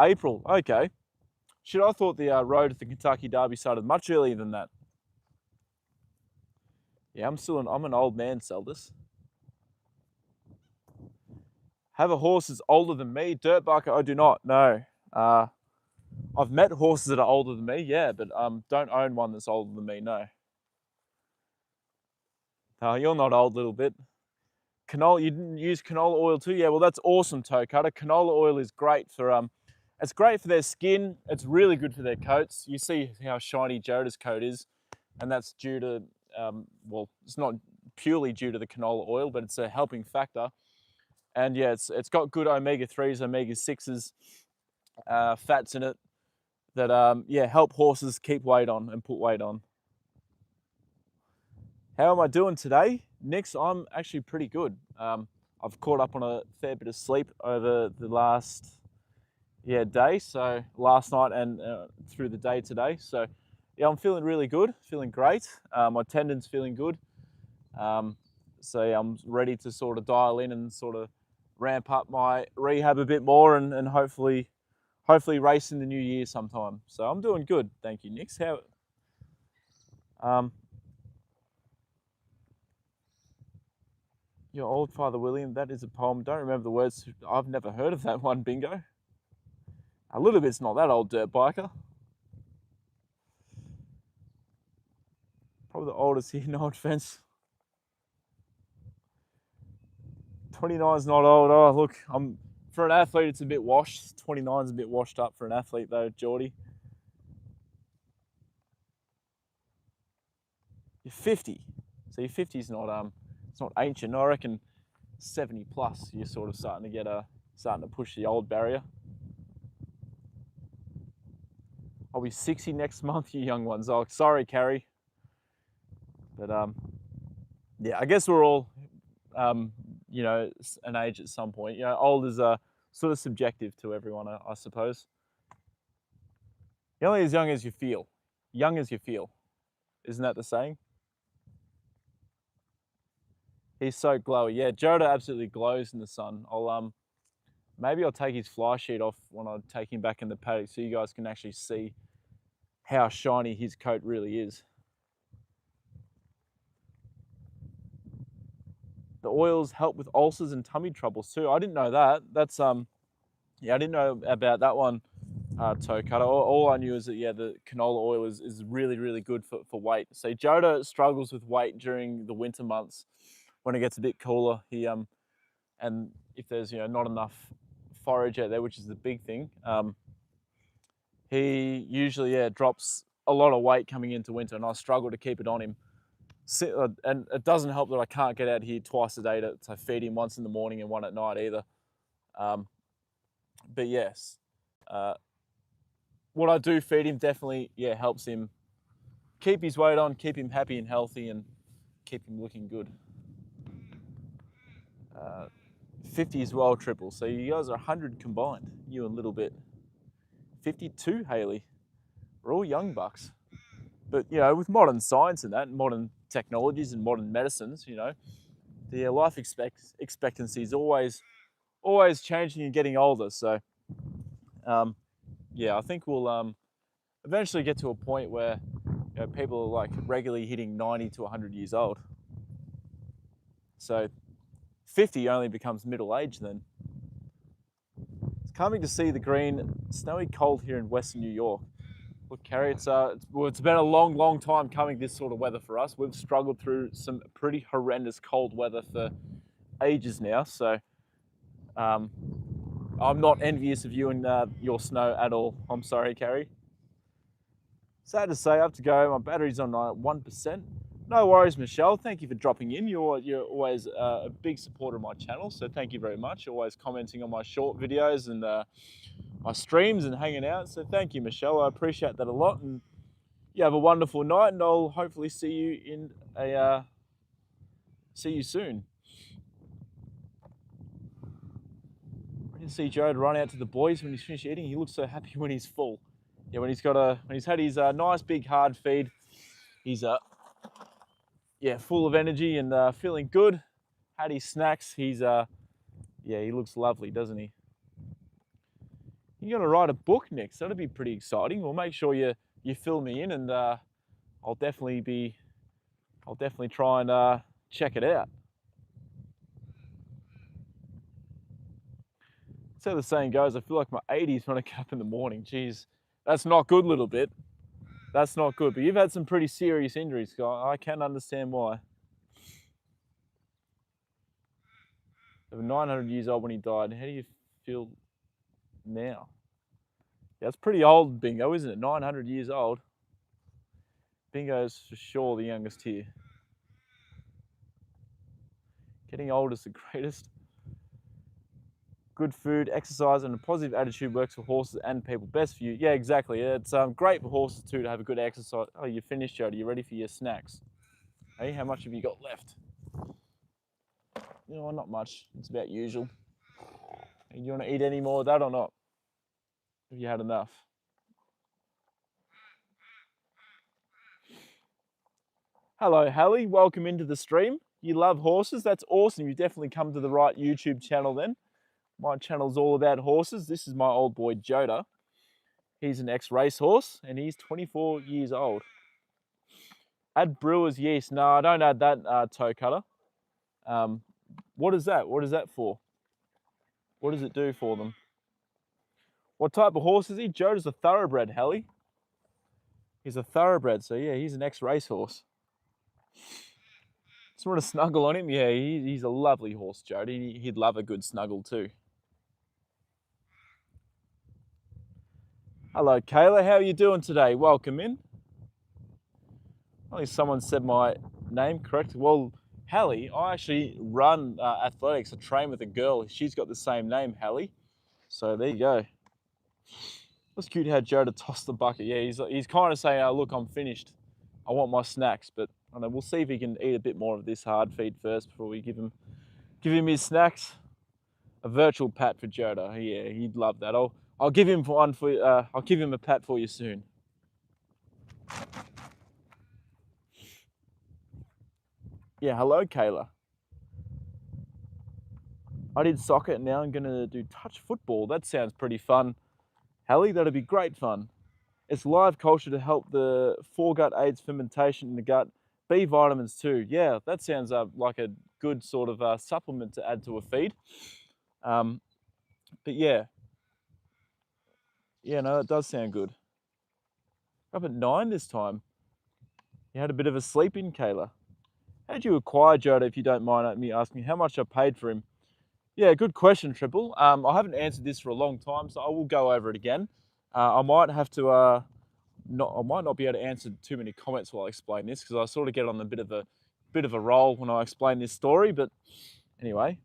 [SPEAKER 1] April, okay. Shit, I thought the road to the Kentucky Derby started much earlier than that. Yeah, I'm an old man, Seldus. Have a horse that's older than me? Dirt biker, I do not, no. I've met horses that are older than me, yeah, but don't own one that's older than me, no. You're not old, little bit. Canola, you didn't use canola oil too? Yeah, well, that's awesome, toe cutter. Canola oil is great for it's great for their skin. It's really good for their coats. You see how shiny Joda's coat is, and that's due to, well, it's not purely due to the canola oil, but it's a helping factor. And yeah, it's got good omega-3s, omega-6s, fats in it that, yeah, help horses keep weight on and put weight on. How am I doing today? Nix, I'm actually pretty good. I've caught up on a fair bit of sleep over the last day, so last night and through the day today. So yeah, I'm feeling really good, feeling great. My tendon's feeling good. So yeah, I'm ready to sort of dial in and sort of ramp up my rehab a bit more and hopefully race in the new year sometime. So I'm doing good, thank you, Nix. How? Your Old Father William, that is a poem. Don't remember the words. I've never heard of that one, bingo. A little bit's not that old, dirt biker. Probably the oldest here, no offense. 29 is not old. Oh, look, for an athlete, it's a bit washed. 29 is a bit washed up for an athlete, though, Geordie. You're 50, so your 50 is not it's not ancient. I reckon 70 plus, you're sort of starting to push the old barrier. I'll be 60 next month, you young ones. Oh, sorry, Carrie. But yeah, I guess we're all, you know, an age at some point. You know, old is sort of subjective to everyone, I suppose. You're only as young as you feel. Young as you feel. Isn't that the saying? He's so glowy. Yeah, Joda absolutely glows in the sun. Maybe I'll take his fly sheet off when I take him back in the paddock so you guys can actually see how shiny his coat really is. The oils help with ulcers and tummy troubles too. I didn't know that. That's yeah, I didn't know about that one, toe cutter. All I knew is that, yeah, the canola oil is really, really good for weight. So Joda struggles with weight during the winter months when it gets a bit cooler. And if there's, not enough forage out there, which is the big thing, he usually, drops a lot of weight coming into winter, and I struggle to keep it on him. And it doesn't help that I can't get out here twice a day to feed him, once in the morning and one at night either. But yes, what I do feed him definitely, helps him keep his weight on, keep him happy and healthy, and keep him looking good. 50 as well, triple. So you guys are 100 combined, you and Little Bit. 52, Haley. We're all young bucks. But, with modern science and that, modern technologies and modern medicines, the life expectancy is always changing and getting older. So, I think we'll eventually get to a point where people are like regularly hitting 90 to 100 years old. So 50 only becomes middle age then. It's coming to see the green, snowy cold here in Western New York. Look, Carrie, it's been a long time coming, this sort of weather for us. We've struggled through some pretty horrendous cold weather for ages now. So I'm not envious of you and your snow at all. I'm sorry, Carrie. Sad to say, I have to go. My battery's on 1%. No worries, Michelle. Thank you for dropping in. You're always a big supporter of my channel, so thank you very much. Always commenting on my short videos and my streams and hanging out. So thank you, Michelle. I appreciate that a lot. And you have a wonderful night, and I'll hopefully see you soon. I can see Joda run out to the boys when he's finished eating. He looks so happy when he's full. Yeah, when he's had his nice big hard feed, he's full of energy and feeling good. Had his snacks. He's he looks lovely, doesn't he? You're gonna write a book next. That'll be pretty exciting. We'll make sure you fill me in, and I'll definitely try and check it out. So the saying goes, I feel like my 80s when I get up in the morning. Jeez, that's not good, Little Bit. That's not good. But you've had some pretty serious injuries, guy. I can understand why. They were 900 years old when he died. How do you feel now? Yeah, it's pretty old, Bingo, isn't it? 900 years old. Bingo's for sure the youngest here. Getting old is the greatest. Good food, exercise, and a positive attitude works for horses and people. Best for you. Yeah, exactly. It's great for horses too to have a good exercise. Oh, you finished, Joda. You ready for your snacks? Hey, how much have you got left? Not much. It's about usual. Do you want to eat any more of that or not? Have you had enough? Hello, Hallie. Welcome into the stream. You love horses? That's awesome. You've definitely come to the right YouTube channel then. My channel's all about horses. This is my old boy, Joda. He's an ex-racehorse, and he's 24 years old. Add brewer's yeast. No, I don't add that, toe cutter. What is that? What is that for? What does it do for them? What type of horse is he? Joda's a thoroughbred, Hallie. He's a thoroughbred, so yeah, he's an ex-racehorse. Just want to snuggle on him? Yeah, he's a lovely horse, Joda. He'd love a good snuggle too. Hello, Kayla. How are you doing today? Welcome in. Only someone said my name correct. Well, Hallie, I actually run athletics. I train with a girl. She's got the same name, Hallie. So there you go. It's cute how Joda tossed the bucket. Yeah, he's kind of saying, look, I'm finished. I want my snacks. But I don't know, we'll see if he can eat a bit more of this hard feed first before we give him his snacks. A virtual pat for Joda. Yeah, he'd love that. I'll give him one for I'll give him a pat for you soon. Yeah, hello, Kayla. I did soccer and now I'm gonna do touch football. That sounds pretty fun. Hallie, that'd be great fun. It's live culture to help the foregut aids fermentation in the gut. B vitamins too. Yeah, that sounds like a good sort of supplement to add to a feed. Um, but yeah, no, it does sound good. Up at 9 this time. You had a bit of a sleep in, Kayla. How did you acquire Joda, if you don't mind me asking? How much I paid for him? Yeah, good question, Triple. I haven't answered this for a long time, so I will go over it again. I might have to I might not be able to answer too many comments while I explain this because I sort of get on a bit of a roll when I explain this story. But anyway,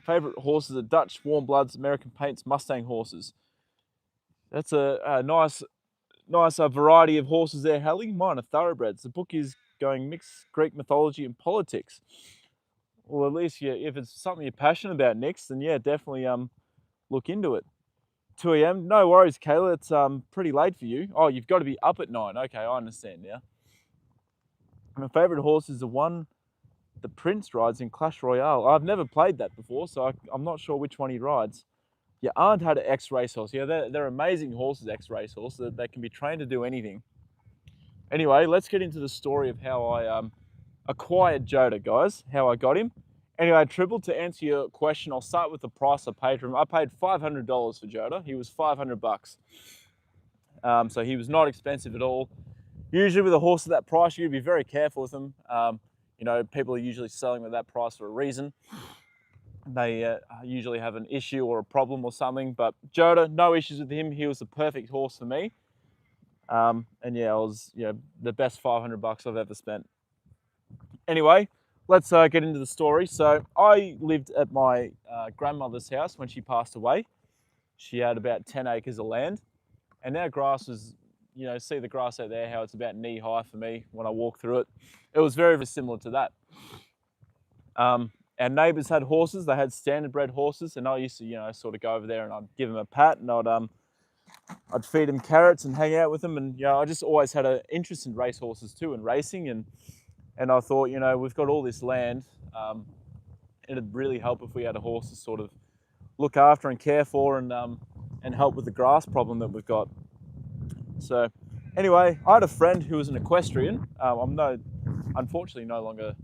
[SPEAKER 1] favorite horses are Dutch, Warm Bloods, American Paints, Mustang horses. That's a nice variety of horses there, Hallie. Mine are thoroughbreds. The book is going mixed Greek mythology and politics. Well, at least if it's something you're passionate about next, then yeah, definitely look into it. 2 a.m. No worries, Kayla. It's pretty late for you. Oh, you've got to be up at 9. Okay, I understand now. My favourite horse is the one the Prince rides in Clash Royale. I've never played that before, so I'm not sure which one he rides. Your aunt had an ex-racehorse. Yeah, they're amazing horses, ex-racehorse. They can be trained to do anything. Anyway, let's get into the story of how I acquired Joda, guys. How I got him. Anyway, Triple, to answer your question, I'll start with the price I paid for him. I paid $500 for Joda. He was $500. So he was not expensive at all. Usually with a horse at that price, you'd be very careful with them. You know, people are usually selling at that price for a reason. They usually have an issue or a problem or something. But Joda, no issues with him. He was the perfect horse for me. And yeah, it was the best $500 I've ever spent. Anyway, let's get into the story. So I lived at my grandmother's house when she passed away. She had about 10 acres of land, and our grass was, see the grass out there, how it's about knee high for me when I walk through it. It was very, very similar to that. Our neighbours had horses. They had standard bred horses, and I used to, sort of go over there and I'd give them a pat, and I'd feed them carrots and hang out with them. And I just always had an interest in race horses too, and racing. And I thought, we've got all this land. It'd really help if we had a horse to sort of look after and care for and help with the grass problem that we've got. So anyway, I had a friend who was an equestrian. Unfortunately no longer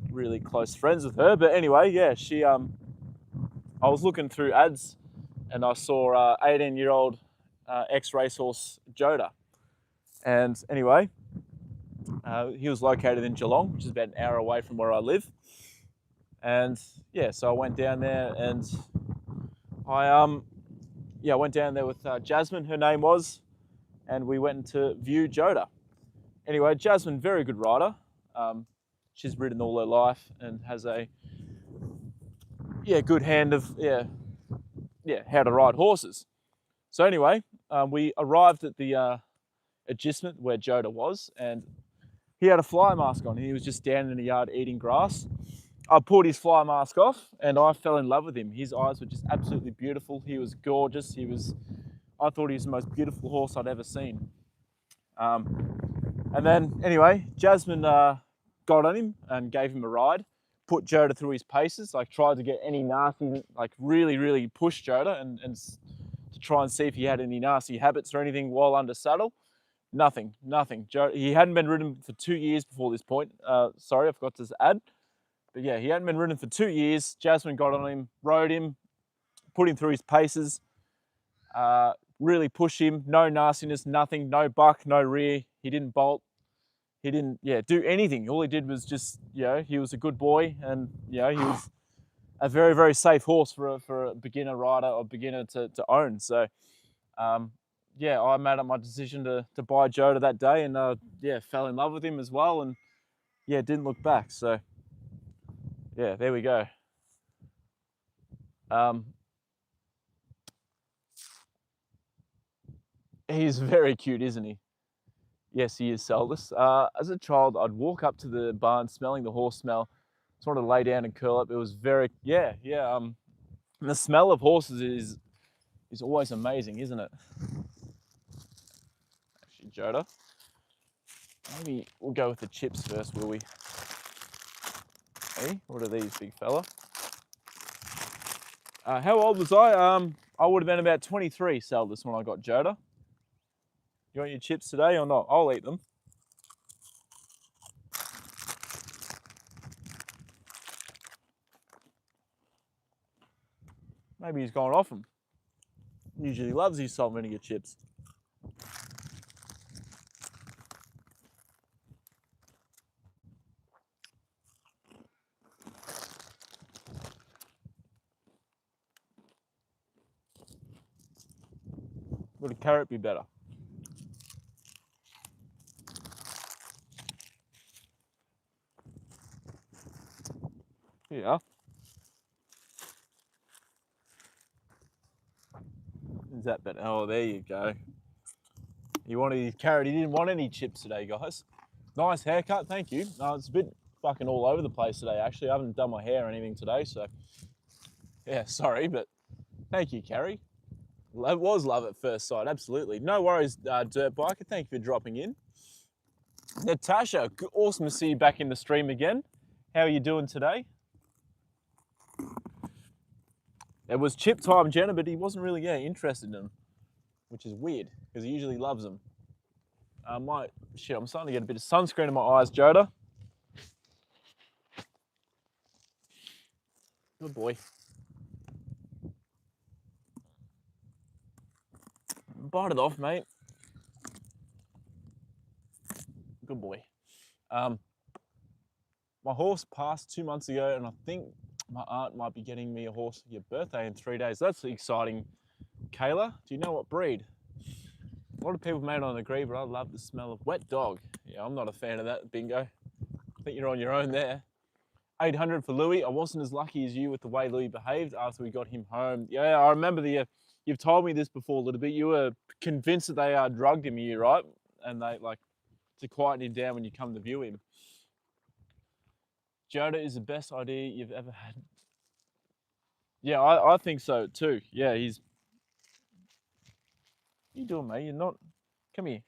[SPEAKER 1] really close friends with her. But anyway, yeah, I was looking through ads and I saw 18-year-old ex-racehorse Joda. And anyway, he was located in Geelong, which is about an hour away from where I live. And yeah, so I went down there and I went down there with Jasmine, her name was, and we went to view Joda. Anyway, Jasmine, very good rider. She's ridden all her life and has a good hand of how to ride horses. So anyway, we arrived at the agistment where Joda was, and he had a fly mask on. He was just down in the yard eating grass. I pulled his fly mask off and I fell in love with him. His eyes were just absolutely beautiful. He was gorgeous. I thought he was the most beautiful horse I'd ever seen. And then anyway, Jasmine got on him and gave him a ride, put Joda through his paces, like tried to get any nasty, like really, really push Joda and to try and see if he had any nasty habits or anything while under saddle. Nothing. He hadn't been ridden for 2 years before this point. Sorry, I forgot to add. But yeah, he hadn't been ridden for 2 years. Jasmine got on him, rode him, put him through his paces, really push him. No nastiness, nothing, no buck, no rear. He didn't bolt. He didn't, do anything. All he did was just, he was a good boy, and he was a very, very safe horse for a beginner rider or beginner to own. So, I made up my decision to buy Joda that day, and fell in love with him as well, and didn't look back. So there we go. He's very cute, isn't he? Yes, he is, Seldus. As a child, I'd walk up to the barn smelling the horse smell. Just wanted to lay down and curl up. It was very, yeah. And the smell of horses is always amazing, isn't it? Actually, Joda, maybe we'll go with the chips first, will we? Hey, what are these, big fella? How old was I? I would have been about 23, Saldus, when I got Joda. You want your chips today or not? I'll eat them. Maybe he's gone off them. Usually loves his salt vinegar chips. Would a carrot be better? Yeah. Is that better? Oh, there you go. He wanted his carrot. He didn't want any chips today, guys. Nice haircut, thank you. No, it's a bit fucking all over the place today, actually. I haven't done my hair or anything today, so yeah, sorry, but thank you, Carrie. It was love at first sight, absolutely. No worries, Dirt Biker. Thank you for dropping in. Natasha, awesome to see you back in the stream again. How are you doing today? It was chip time, Jenna, but he wasn't really interested in them, which is weird because he usually loves them. I'm starting to get a bit of sunscreen in my eyes, Joda. Good boy. Bite it off, mate. Good boy. My horse passed 2 months ago, and I think my aunt might be getting me a horse for your birthday in 3 days. That's exciting. Kayla, do you know what breed? A lot of people may not agree, but I love the smell of wet dog. Yeah, I'm not a fan of that, Bingo. I think you're on your own there. 800 for Louis. I wasn't as lucky as you with the way Louis behaved after we got him home. Yeah, I remember you've told me this before a little bit. You were convinced that they drugged him, you right? And they to quieten him down when you come to view him. Joda is the best idea you've ever had. Yeah, I think so too. Yeah, he's. What are you doing, mate? You're not. Come here.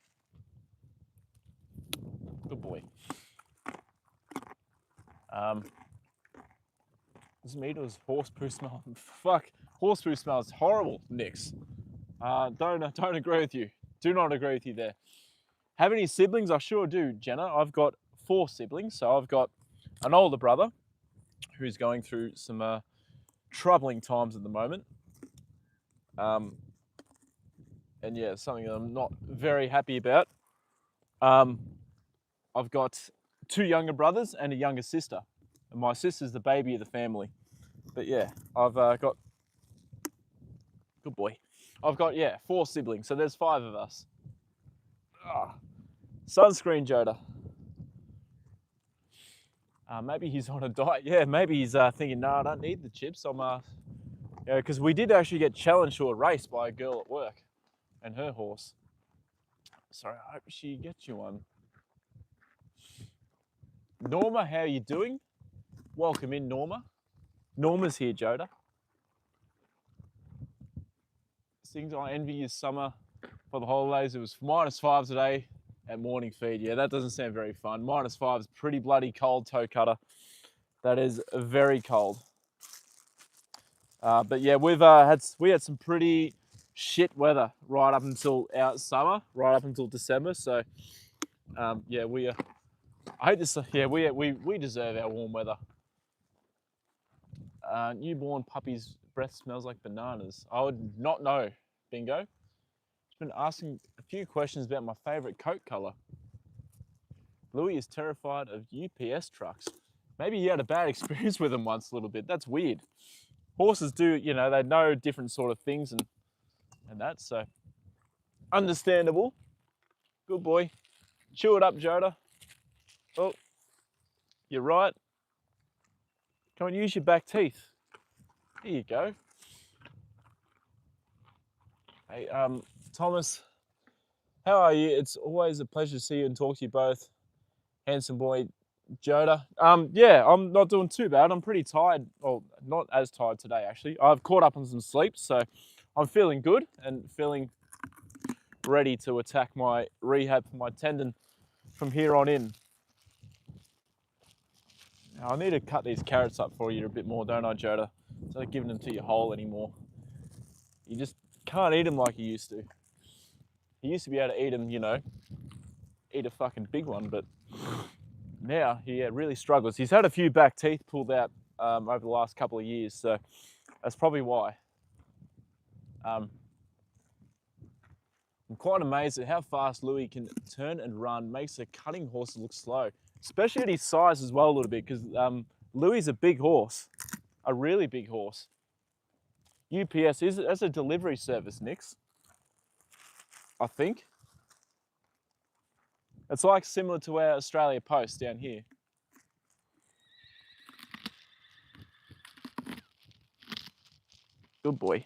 [SPEAKER 1] Good boy. This meat was horse poo smell. Fuck, horse poo smells horrible, Nix. Don't agree with you. Do not agree with you there. Have any siblings? I sure do, Jenna. I've got 4 siblings. So I've got an older brother who's going through some troubling times at the moment. And yeah, something that I'm not very happy about. I've got 2 younger brothers and a younger sister. And my sister's the baby of the family. But yeah, I've got, good boy. I've got, 4 siblings. So there's 5 of us. Sunscreen, Joda. Maybe he's on a diet. Yeah, maybe he's thinking, no, I don't need the chips. Because we did actually get challenged to a race by a girl at work and her horse. Sorry, I hope she gets you one. Norma, how are you doing? Welcome in, Norma. Norma's here, Joda. Things I envy is summer for the holidays. It was -5 today at morning feed. Yeah, that doesn't sound very fun. -5 is pretty bloody cold, toe cutter. That is very cold. But yeah, we had some pretty shit weather right up until our summer, right up until December. So yeah, I hate this. Yeah, we deserve our warm weather. Newborn puppy's breath smells like bananas. I would not know, Bingo. He's been asking a few questions about my favourite coat colour. Louis is terrified of UPS trucks. Maybe he had a bad experience with them once a little bit. That's weird. Horses do, they know different sort of things and that, so understandable. Good boy. Chew it up, Joda. Oh, you're right. Come and use your back teeth. Here you go. Hey, Thomas, how are you? It's always a pleasure to see you and talk to you both. Handsome boy, Joda. Yeah, I'm not doing too bad. I'm pretty tired. Well, not as tired today, actually. I've caught up on some sleep, so I'm feeling good and feeling ready to attack my rehab for my tendon from here on in. Now, I need to cut these carrots up for you a bit more, don't I, Joda? Instead of giving them to your hole anymore. You just can't eat them like you used to. You used to be able to eat them, you know, eat a fucking big one, but now he really struggles. He's had a few back teeth pulled out over the last couple of years, so that's probably why. I'm quite amazed at how fast Louis can turn and run. Makes the cutting horses look slow, especially at his size as well a little bit, because Louis is a big horse, a really big horse. UPS is as a delivery service, Nix. I think it's like similar to our Australia Post down here. Good boy.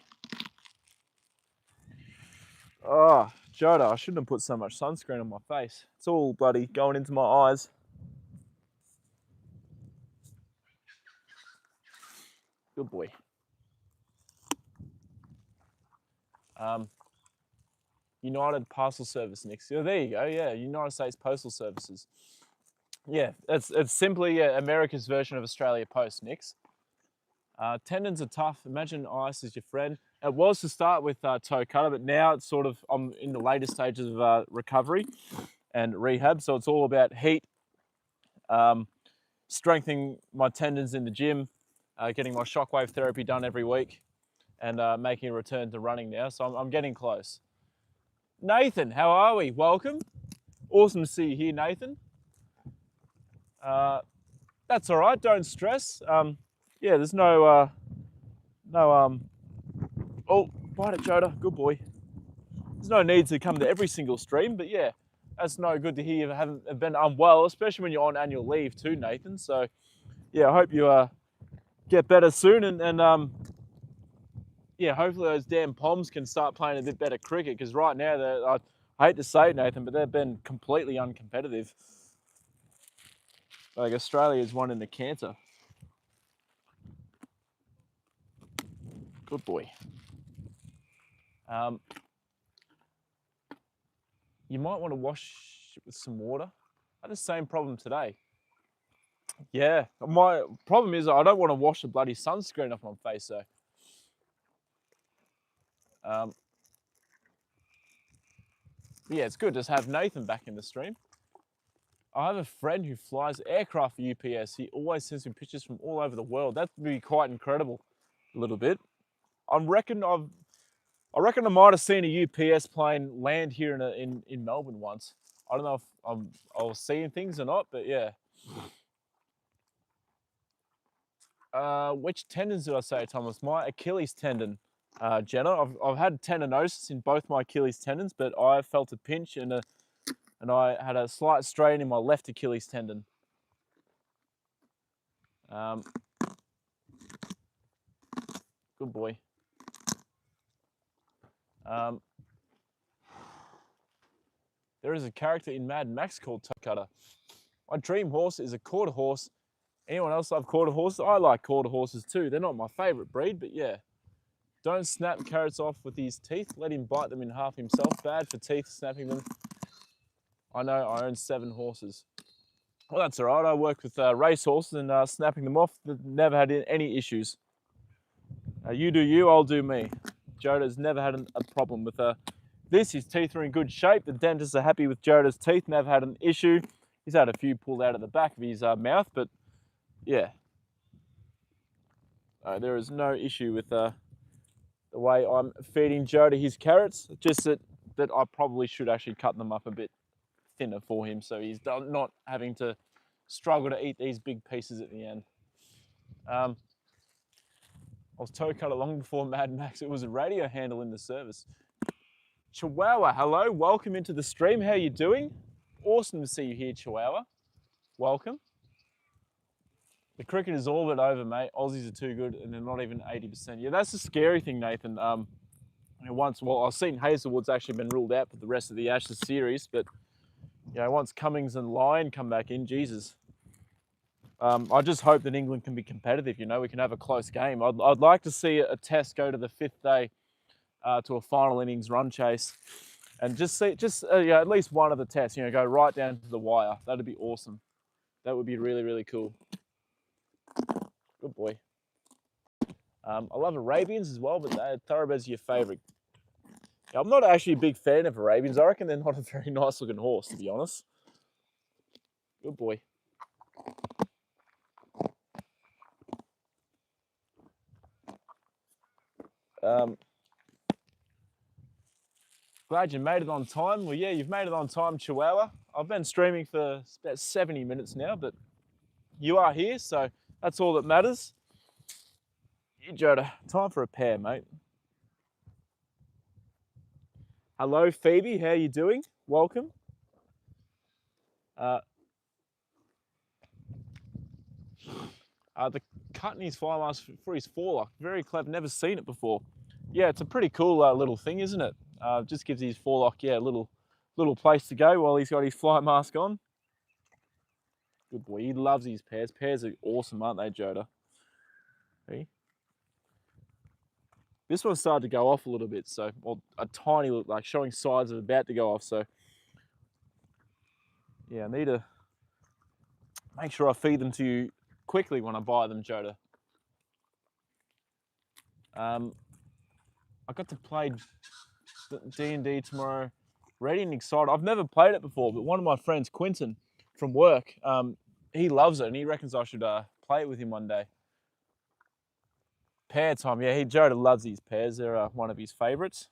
[SPEAKER 1] Oh, Joda, I shouldn't have put so much sunscreen on my face. It's all bloody going into my eyes. Good boy. United Parcel Service, Nick. So there you go. Yeah, United States Postal Services. Yeah, it's simply America's version of Australia Post, Nix. Tendons are tough. Imagine ice is your friend. It was to start with toe cutter, but now it's sort of, I'm in the later stages of recovery and rehab. So it's all about heat, strengthening my tendons in the gym, getting my shockwave therapy done every week, and making a return to running now. So I'm getting close. Nathan, how are we? Welcome. Awesome to see you here, Nathan. That's all right. Don't stress. Yeah, there's no. Oh, bite it, Joda. Good boy. There's no need to come to every single stream, but yeah, that's no good to hear you haven't been unwell, especially when you're on annual leave too, Nathan. So yeah, I hope you get better soon, and yeah, hopefully those damn Poms can start playing a bit better cricket, because right now I hate to say it, Nathan, but they've been completely uncompetitive. Like Australia's one in the canter. Good boy. You might want to wash it with some water. I had the same problem today. Yeah, my problem is I don't want to wash the bloody sunscreen off my face though. Yeah, it's good to have Nathan back in the stream. I have a friend who flies aircraft for UPS. He always sends me pictures from all over the world. That would be quite incredible, a little bit. I reckon I might have seen a UPS plane land here in Melbourne once. I don't know if I was seeing things or not, but yeah. Which tendons did I say, Thomas? My Achilles tendon, Jenna. I've had tendinosis in both my Achilles tendons, but I felt a pinch and I had a slight strain in my left Achilles tendon. Good boy. There is a character in Mad Max called Toe Cutter. My dream horse is a quarter horse. Anyone else love quarter horses? I like quarter horses too. They're not my favourite breed, but yeah. Don't snap carrots off with his teeth. Let him bite them in half himself. Bad for teeth, snapping them. I know, I own 7 horses. Well, that's all right. I work with race horses and snapping them off. Never had any issues. You do you, I'll do me. Joda's never had a problem with this. His teeth are in good shape. The dentists are happy with Joda's teeth. Never had an issue. He's had a few pulled out of the back of his mouth, but yeah. There is no issue with the way I'm feeding Joda his carrots. Just that I probably should actually cut them up a bit thinner for him, so he's not having to struggle to eat these big pieces at the end. I was toe cut long before Mad Max. It was a radio handle in the service. Chihuahua, hello, welcome into the stream. How are you doing? Awesome to see you here, Chihuahua. Welcome. The cricket is all but over, mate. Aussies are too good, and they're not even 80%. Yeah, that's the scary thing, Nathan. I've seen Hazelwood's actually been ruled out for the rest of the Ashes series, but you know, once Cummings and Lyon come back in, Jesus, I just hope that England can be competitive. You know, we can have a close game. I'd like to see a test go to the 5th day to a final innings run chase, and just see yeah, at least one of the tests. You know, go right down to the wire. That'd be awesome. That would be really, really cool. Good boy. I love Arabians as well, but Thoroughbreds are your favourite. I'm not actually a big fan of Arabians. I reckon they're not a very nice looking horse, to be honest. Good boy. Glad you made it on time. Well, yeah, you've made it on time, Chihuahua. I've been streaming for about 70 minutes now, but you are here, so that's all that matters. You, Joda, time for a pair, mate. Hello, Phoebe. How you doing? Welcome. The cut in his fly mask for his forelock. Very clever. Never seen it before. Yeah, it's a pretty cool little thing, isn't it? Just gives his forelock, yeah, a little place to go while he's got his fly mask on. Good boy. He loves his pairs. Pairs are awesome, aren't they, Joda? See? This one started to go off a little bit, so, well, a tiny look, like showing signs of about to go off. So, yeah, I need to make sure I feed them to you quickly when I buy them, Joda. I got to play D&D tomorrow. Ready and excited. I've never played it before, but one of my friends, Quinton, from work, he loves it and he reckons I should play it with him one day. Pair time, yeah, Joda loves these pairs. They're one of his favourites.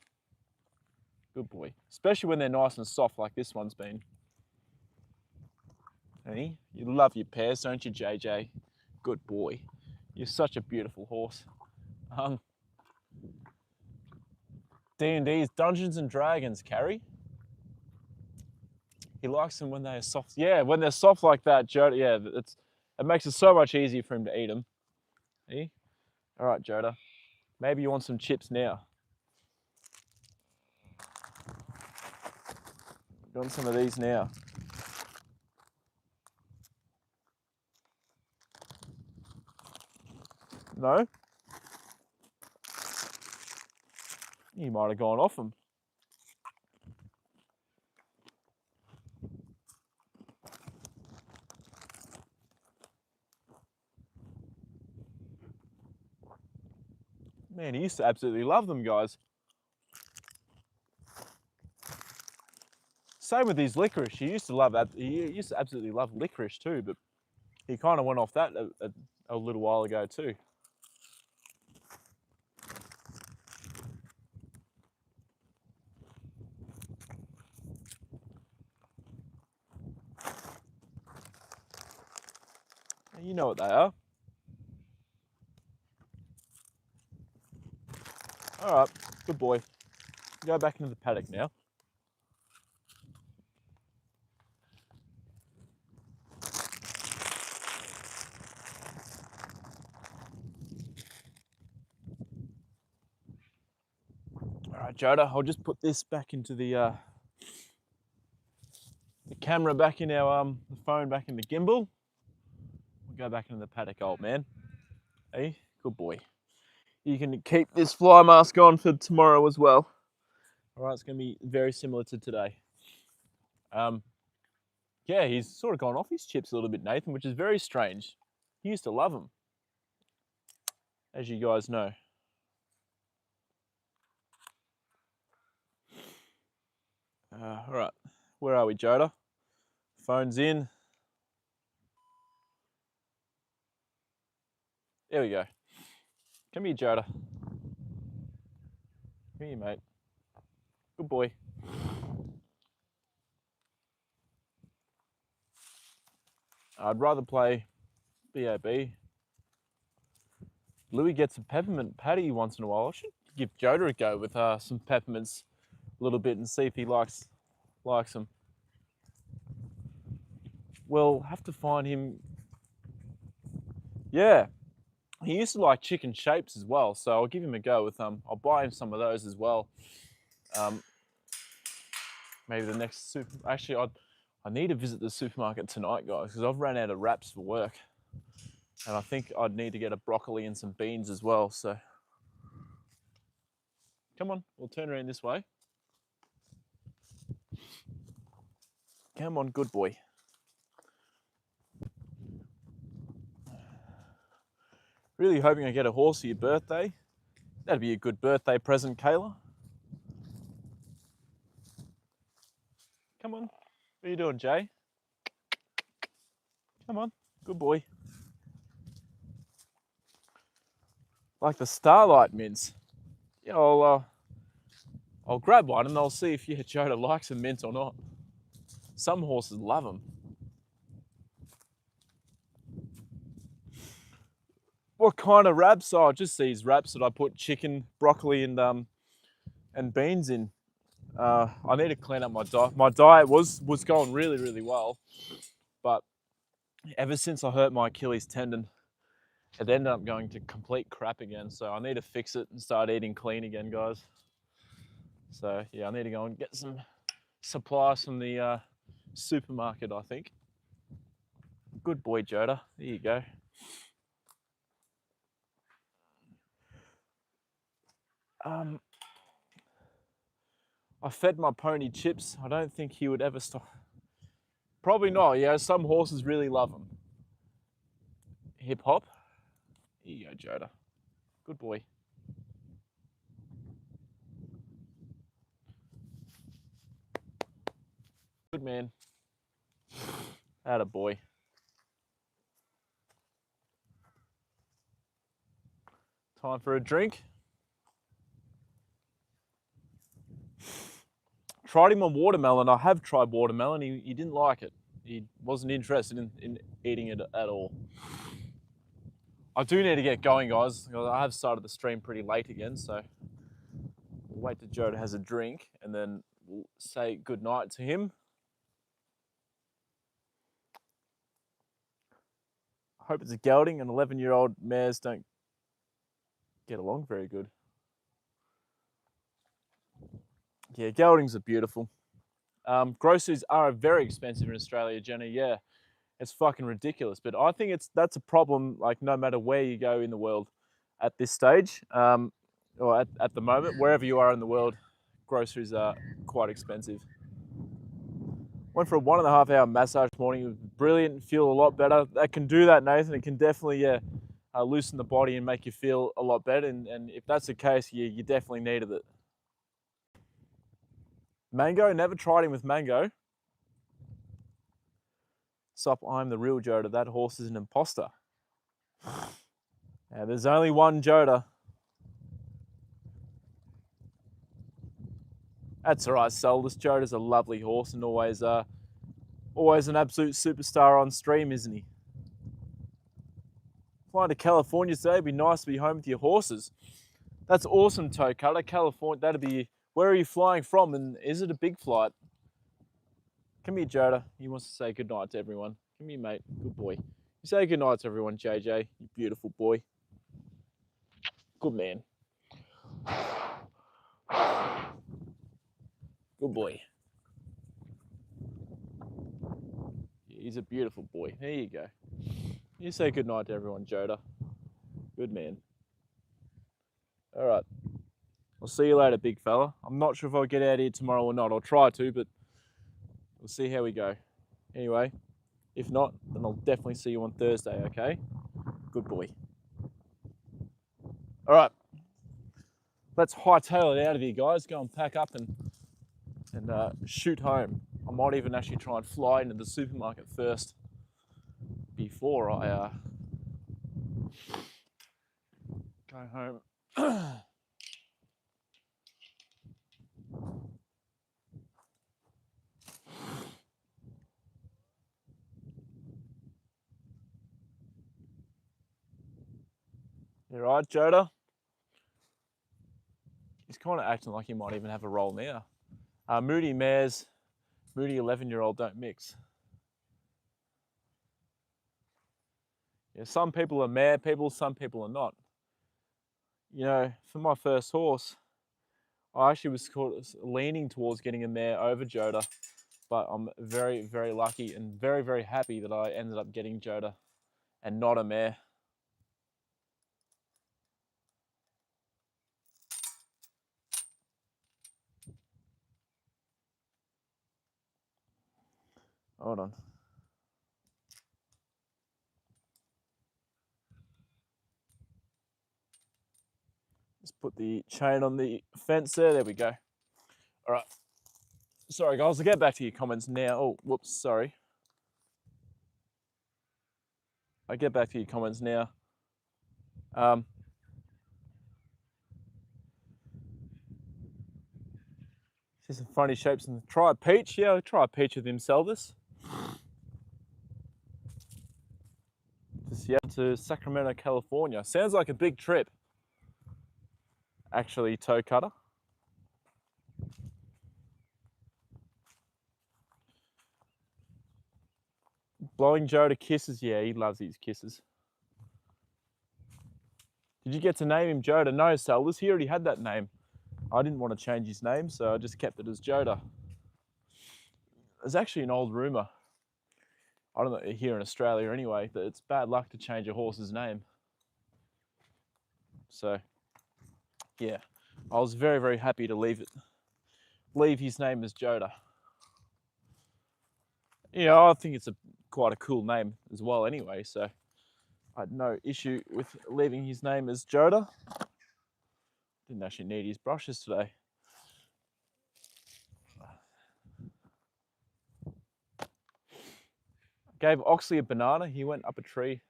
[SPEAKER 1] Good boy. Especially when they're nice and soft like this one's been. Hey, you love your pairs, don't you, JJ? Good boy. You're such a beautiful horse. D&D's Dungeons and Dragons, Carrie. He likes them when they're soft. Yeah, when they're soft like that, Joda, yeah, it makes it so much easier for him to eat them. See? All right, Joda. Maybe you want some chips now. You want some of these now? No? You might have gone off them. Man, he used to absolutely love them, guys. Same with his licorice. He used to absolutely love licorice too, but he kind of went off that a little while ago too. You know what they are. All right, good boy. Go back into the paddock now. All right, Joda, I'll just put this back into the camera back in our the phone back in the gimbal. We'll go back into the paddock, old man. Hey, good boy. You can keep this fly mask on for tomorrow as well. All right, it's going to be very similar to today. Yeah, he's sort of gone off his chips a little bit, Nathan, which is very strange. He used to love them, as you guys know. All right, where are we, Joda? Phone's in. There we go. Come here, Joda. Come here, mate. Good boy. I'd rather play BAB. Louis gets a peppermint patty once in a while. I should give Joda a go with some peppermints a little bit and see if he likes them. We'll have to find him. Yeah, he used to like chicken shapes as well, so I'll give him a go with I'll buy him some of those as well. Maybe the next Actually, I need to visit the supermarket tonight, guys, because I've run out of wraps for work. And I think I'd need to get a broccoli and some beans as well. So come on, we'll turn around this way. Come on, good boy. Really hoping I get a horse for your birthday. That'd be a good birthday present, Kayla. Come on. What are you doing, Jay? Come on, good boy. Like the Starlight mints. Yeah, I'll grab one and I'll see if Joda likes a mint or not. Some horses love them. What kind of wraps? Oh, just these wraps that I put chicken, broccoli, and beans in. I need to clean up my diet. My diet was going really, really well, but ever since I hurt my Achilles tendon, it ended up going to complete crap again. So I need to fix it and start eating clean again, guys. So yeah, I need to go and get some supplies from the supermarket, I think. Good boy, Joda. There you go. I fed my pony chips. I don't think he would ever stop. Probably not. Yeah, some horses really love them. Hip hop. Here you go, Joda. Good boy. Good man. Atta boy. Time for a drink. Tried him on watermelon. I have tried watermelon. He didn't like it. He wasn't interested in eating it at all. I do need to get going, guys. I have started the stream pretty late again, so we'll wait till Joda has a drink and then we'll say goodnight to him. I hope it's a gelding, and 11-year-old mares don't get along very good. Yeah, geldings are beautiful. Groceries are very expensive in Australia, Jenny. Yeah, it's fucking ridiculous. But I think that's a problem, like, no matter where you go in the world at this stage, or at the moment, wherever you are in the world, groceries are quite expensive. Went for a 1.5 hour massage this morning. It was brilliant. Feel a lot better. That can do that, Nathan. It can definitely, loosen the body and make you feel a lot better. And if that's the case, you definitely needed it. Mango, never tried him with Mango. Sup, I'm the real Joda. That horse is an imposter. Yeah, there's only one Joda. That's all right, Sol. This Joda's a lovely horse and always an absolute superstar on stream, isn't he? Flying to California today. It'd be nice to be home with your horses. That's awesome, Toe Cutter. California, that'd be... Where are you flying from, and is it a big flight? Come here, Joda. He wants to say goodnight to everyone. Come here, mate. Good boy. You say goodnight to everyone, JJ. You beautiful boy. Good man. Good boy. Yeah, he's a beautiful boy. There you go. You say goodnight to everyone, Joda. Good man. All right. I'll see you later, big fella. I'm not sure if I'll get out here tomorrow or not. I'll try to, but we'll see how we go. Anyway, if not, then I'll definitely see you on Thursday, okay? Good boy. All right. Let's hightail it out of here, guys. Go and pack up and shoot home. I might even actually try and fly into the supermarket first before I go home. You right, Joda? He's kind of acting like he might even have a role now. Moody mares, Moody 11-year-old don't mix. Yeah, some people are mare people, some people are not. You know, for my first horse, I actually was leaning towards getting a mare over Joda, but I'm very, very lucky and very, very happy that I ended up getting Joda and not a mare. Hold on. Just put the chain on the fence there. There we go. All right. Sorry, guys. I'll get back to your comments now. Oh, whoops. Sorry. I'll get back to your comments now. See some funny shapes. And try a peach. Yeah, I'll try a peach with him, Selvus. Just yeah, to Sacramento, California. Sounds like a big trip. Actually, toe cutter. Blowing Joda kisses. Yeah, he loves these kisses. Did you get to name him Joda? No, Selvus. He already had that name. I didn't want to change his name, so I just kept it as Joda. There's actually an old rumor, I don't know, here in Australia anyway, that it's bad luck to change a horse's name. So, yeah, I was very, very happy to leave his name as Joda. Yeah, I think it's quite a cool name as well anyway, so I had no issue with leaving his name as Joda. Didn't actually need his brushes today. Gave Oxley a banana. He went up a tree,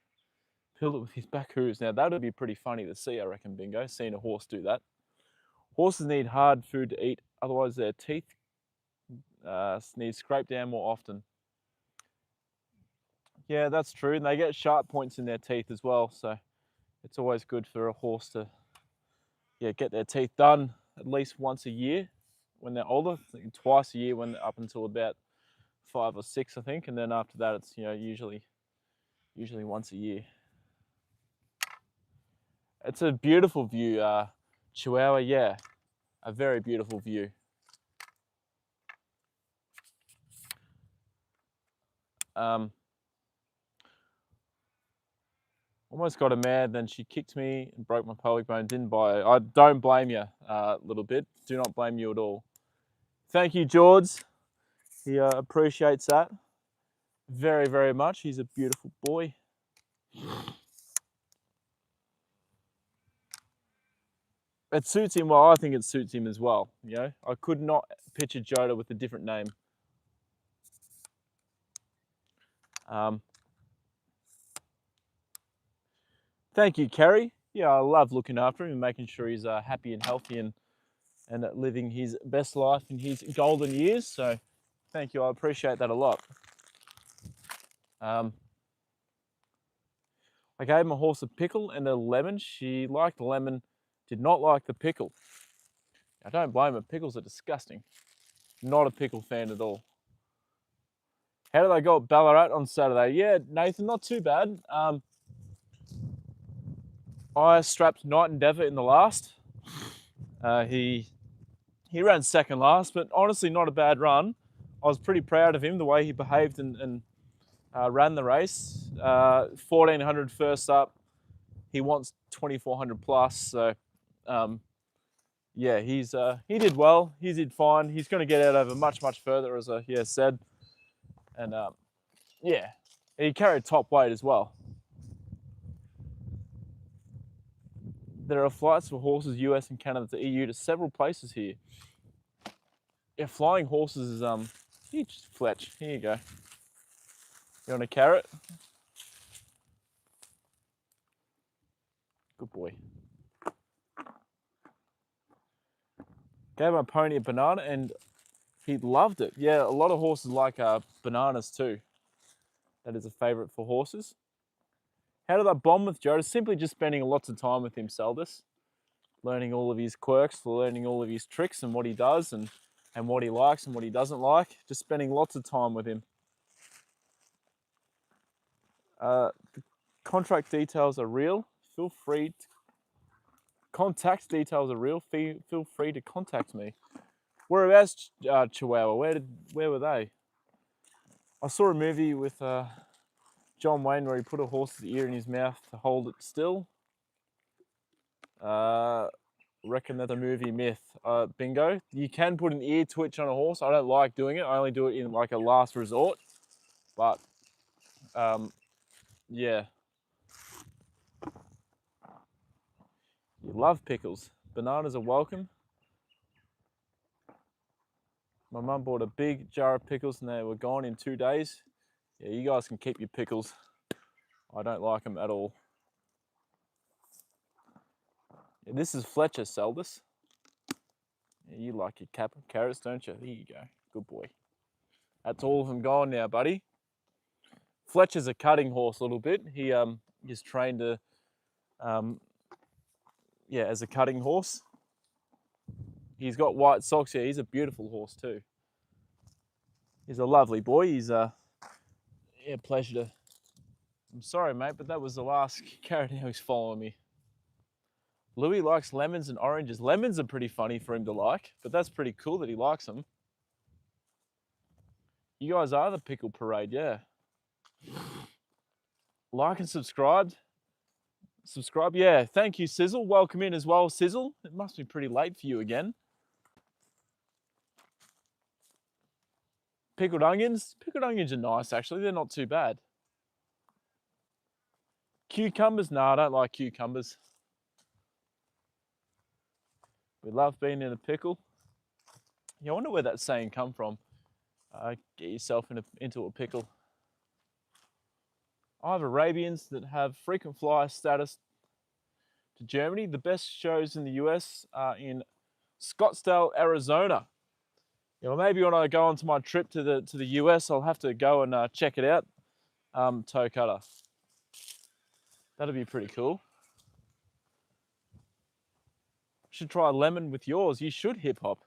[SPEAKER 1] peeled it with his back hooves. Now, that would be pretty funny to see, I reckon, Bingo, seeing a horse do that. Horses need hard food to eat, otherwise their teeth need scraped down more often. Yeah, that's true. And they get sharp points in their teeth as well, so it's always good for a horse to get their teeth done at least once a year when they're older, twice a year when they're up until about 5 or 6, I think, and then after that it's usually once a year. It's a beautiful view, Chihuahua. Yeah, a very beautiful view. Almost got her mad, then she kicked me and broke my pelvic bone. Didn't buy it. I don't blame you a little bit. Do not blame you at all. Thank you, George. He appreciates that very, very much. He's a beautiful boy. It suits him well. I think it suits him as well. I could not picture Joda with a different name. Thank you, Kerry. Yeah, I love looking after him and making sure he's happy and healthy and living his best life in his golden years. So thank you. I appreciate that a lot. I gave my horse a pickle and a lemon. She liked the lemon, did not like the pickle. I don't blame her. Pickles are disgusting. Not a pickle fan at all. How did I go at Ballarat on Saturday? Yeah, Nathan, not too bad. I strapped Night Endeavour in the last. He ran second last, but honestly not a bad run. I was pretty proud of him, the way he behaved and ran the race. 1400 first up. He wants 2400 plus, so yeah, he did well. He did fine. He's going to get out over much, much further, as I said. And yeah, he carried top weight as well. There are flights for horses, US and Canada to EU to several places here. Yeah, flying horses is here, Fletch. Here you go. You want a carrot? Good boy. Gave my pony a banana and he loved it. Yeah, a lot of horses like bananas too. That is a favourite for horses. How did I bond with Joda? Simply just spending lots of time with him, Selvus. Learning all of his quirks, learning all of his tricks and what he does and what he likes and what he doesn't like. Just spending lots of time with him. The contract details are real. Feel free to contact details are real. Feel free to contact me. Whereabouts, Chihuahua? Where were they? I saw a movie with John Wayne, where he put a horse's ear in his mouth to hold it still. Reckon that's a movie myth. Bingo. You can put an ear twitch on a horse. I don't like doing it. I only do it in like a last resort. But yeah. You love pickles. Bananas are welcome. My mum bought a big jar of pickles and they were gone in 2 days. Yeah, you guys can keep your pickles. I don't like them at all. Yeah, this is Fletcher Seldis. Yeah, you like your carrots, don't you? Here you go. Good boy. That's all of them gone now, buddy. Fletcher's a cutting horse a little bit. He is trained to, as a cutting horse. He's got white socks. Yeah, he's a beautiful horse too. He's a lovely boy. He's pleasure to. I'm sorry, mate, but that was the last carrot. Now he's following me. Louis likes lemons and oranges. Lemons are pretty funny for him to like, but that's pretty cool that he likes them. You guys are the pickle parade, yeah. Like and subscribe. Subscribe, yeah. Thank you, Sizzle. Welcome in as well, Sizzle. It must be pretty late for you again. Pickled onions. Pickled onions are nice, actually. They're not too bad. Cucumbers? No, I don't like cucumbers. We love being in a pickle. Yeah, I wonder where that saying come from. Get yourself into a pickle. I have Arabians that have frequent flyer status to Germany. The best shows in the US are in Scottsdale, Arizona. Yeah, well, maybe when I go onto my trip to the US, I'll have to go and check it out. Toe cutter. That'd be pretty cool. Should try lemon with yours. You should hip hop.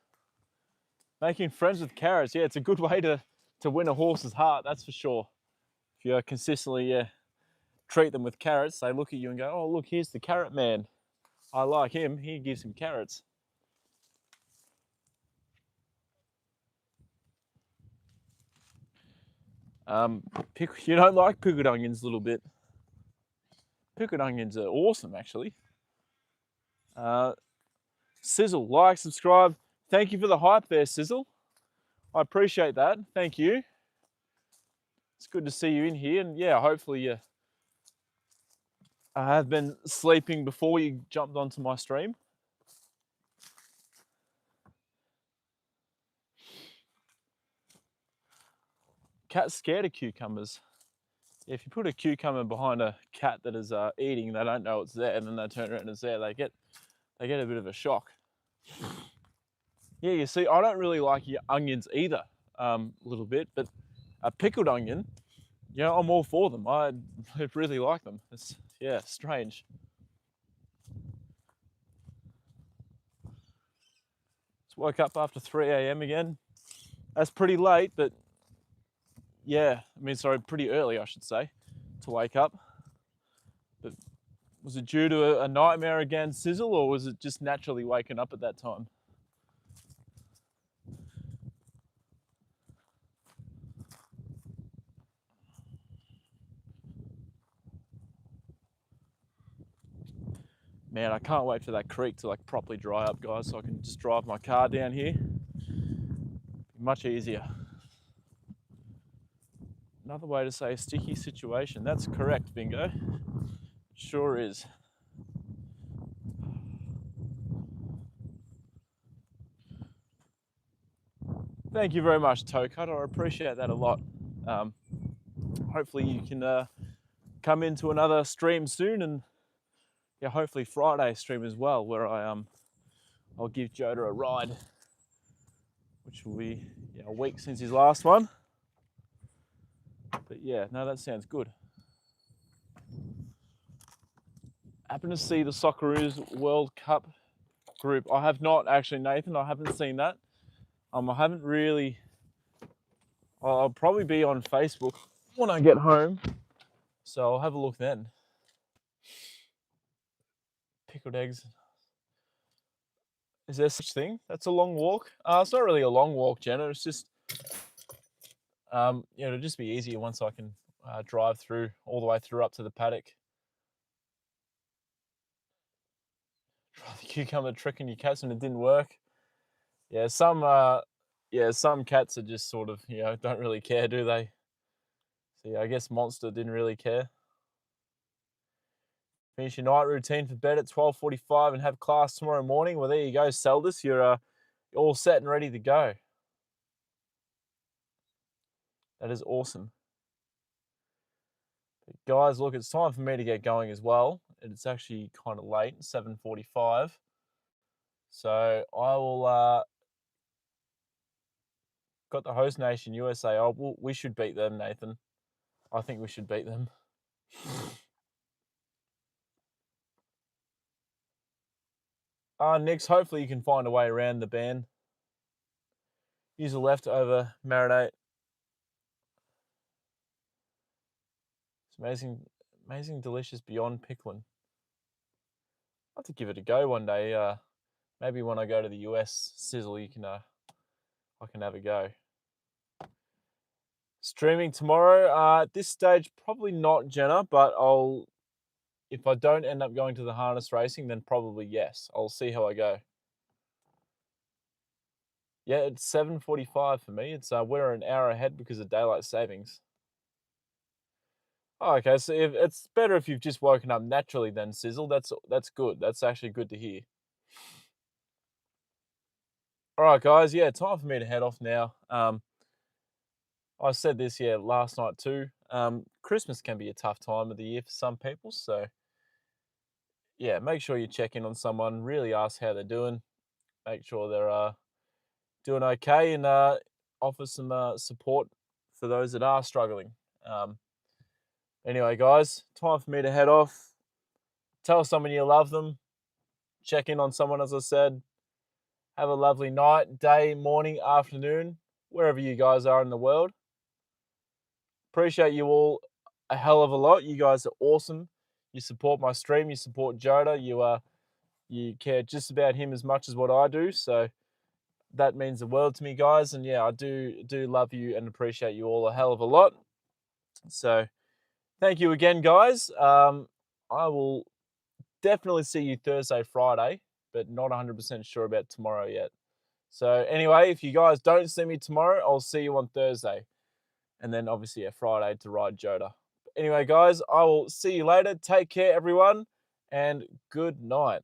[SPEAKER 1] Making friends with carrots. Yeah, it's a good way to win a horse's heart. That's for sure. If you consistently treat them with carrots, they look at you and go, "Oh, look, here's the carrot man. I like him. He gives him carrots." You don't like pickled onions a little bit. Pickled onions are awesome, actually. Sizzle, like, subscribe. Thank you for the hype there, Sizzle. I appreciate that. Thank you. It's good to see you in here. And yeah, hopefully you have been sleeping before you jumped onto my stream. Cat's scared of cucumbers. If you put a cucumber behind a cat that is eating, they don't know it's there, and then they turn around and it's there, they get a bit of a shock. Yeah, you see, I don't really like your onions either, a little bit, but a pickled onion, yeah, I'm all for them. I really like them. It's, yeah, strange. Just woke up after 3 a.m. again. That's pretty late, but yeah, pretty early, I should say, to wake up. But was it due to a nightmare again, Sizzle, or was it just naturally waking up at that time? Man, I can't wait for that creek to like properly dry up, guys, so I can just drive my car down here. Much easier. Another way to say sticky situation. That's correct, Bingo. Sure is. Thank you very much, Toe Cutter. I appreciate that a lot. Hopefully you can come into another stream soon, and yeah, hopefully Friday stream as well, where I'll give Joda a ride, which will be a week since his last one. But yeah, no, that sounds good. Happen to see the Socceroos World Cup group. I have not actually, Nathan. I haven't seen that. I haven't really. I'll probably be on Facebook when I get home, so I'll have a look then. Pickled eggs. Is there such thing? That's a long walk. It's not really a long walk, Jenna. It's just, it'll just be easier once I can drive through all the way through up to the paddock. Try the cucumber trick on your cats and it didn't work. Yeah, some cats are just sort of, don't really care, do they? So yeah, I guess Monster didn't really care. Finish your night routine for bed at 12:45 and have class tomorrow morning. Well, there you go, Seldis. You're all set and ready to go. That is awesome. But guys, look, it's time for me to get going as well. It's actually kind of late, 7:45. So I will got the host nation USA. We should beat them, Nathan. I think we should beat them. Nix, hopefully you can find a way around the ban. Use the leftover marinate. It's amazing, delicious beyond pickling. I'll have to give it a go one day. Maybe when I go to the US, Sizzle, I can have a go. Streaming tomorrow. At this stage, probably not, Jenna, but if I don't end up going to the harness racing, then probably yes. I'll see how I go. Yeah, it's 7:45 for me. It's we're an hour ahead because of daylight savings. Oh, okay, so it's better if you've just woken up naturally then, Sizzle. That's good. That's actually good to hear. All right, guys. Yeah, time for me to head off now. I said this last night too. Christmas can be a tough time of the year for some people, so yeah, make sure you check in on someone. Really ask how they're doing. Make sure they're doing okay, and offer some support for those that are struggling. Anyway, guys, time for me to head off. Tell someone you love them. Check in on someone, as I said. Have a lovely night, day, morning, afternoon, wherever you guys are in the world. Appreciate you all a hell of a lot. You guys are awesome. You support my stream. You support Joda. You care just about him as much as what I do. So that means the world to me, guys. And yeah, I do love you and appreciate you all a hell of a lot. So thank you again, guys. I will definitely see you Thursday, Friday, but not 100% sure about tomorrow yet. So anyway, if you guys don't see me tomorrow, I'll see you on Thursday. And then obviously Friday to ride Joda. Anyway, guys, I will see you later. Take care, everyone, and good night.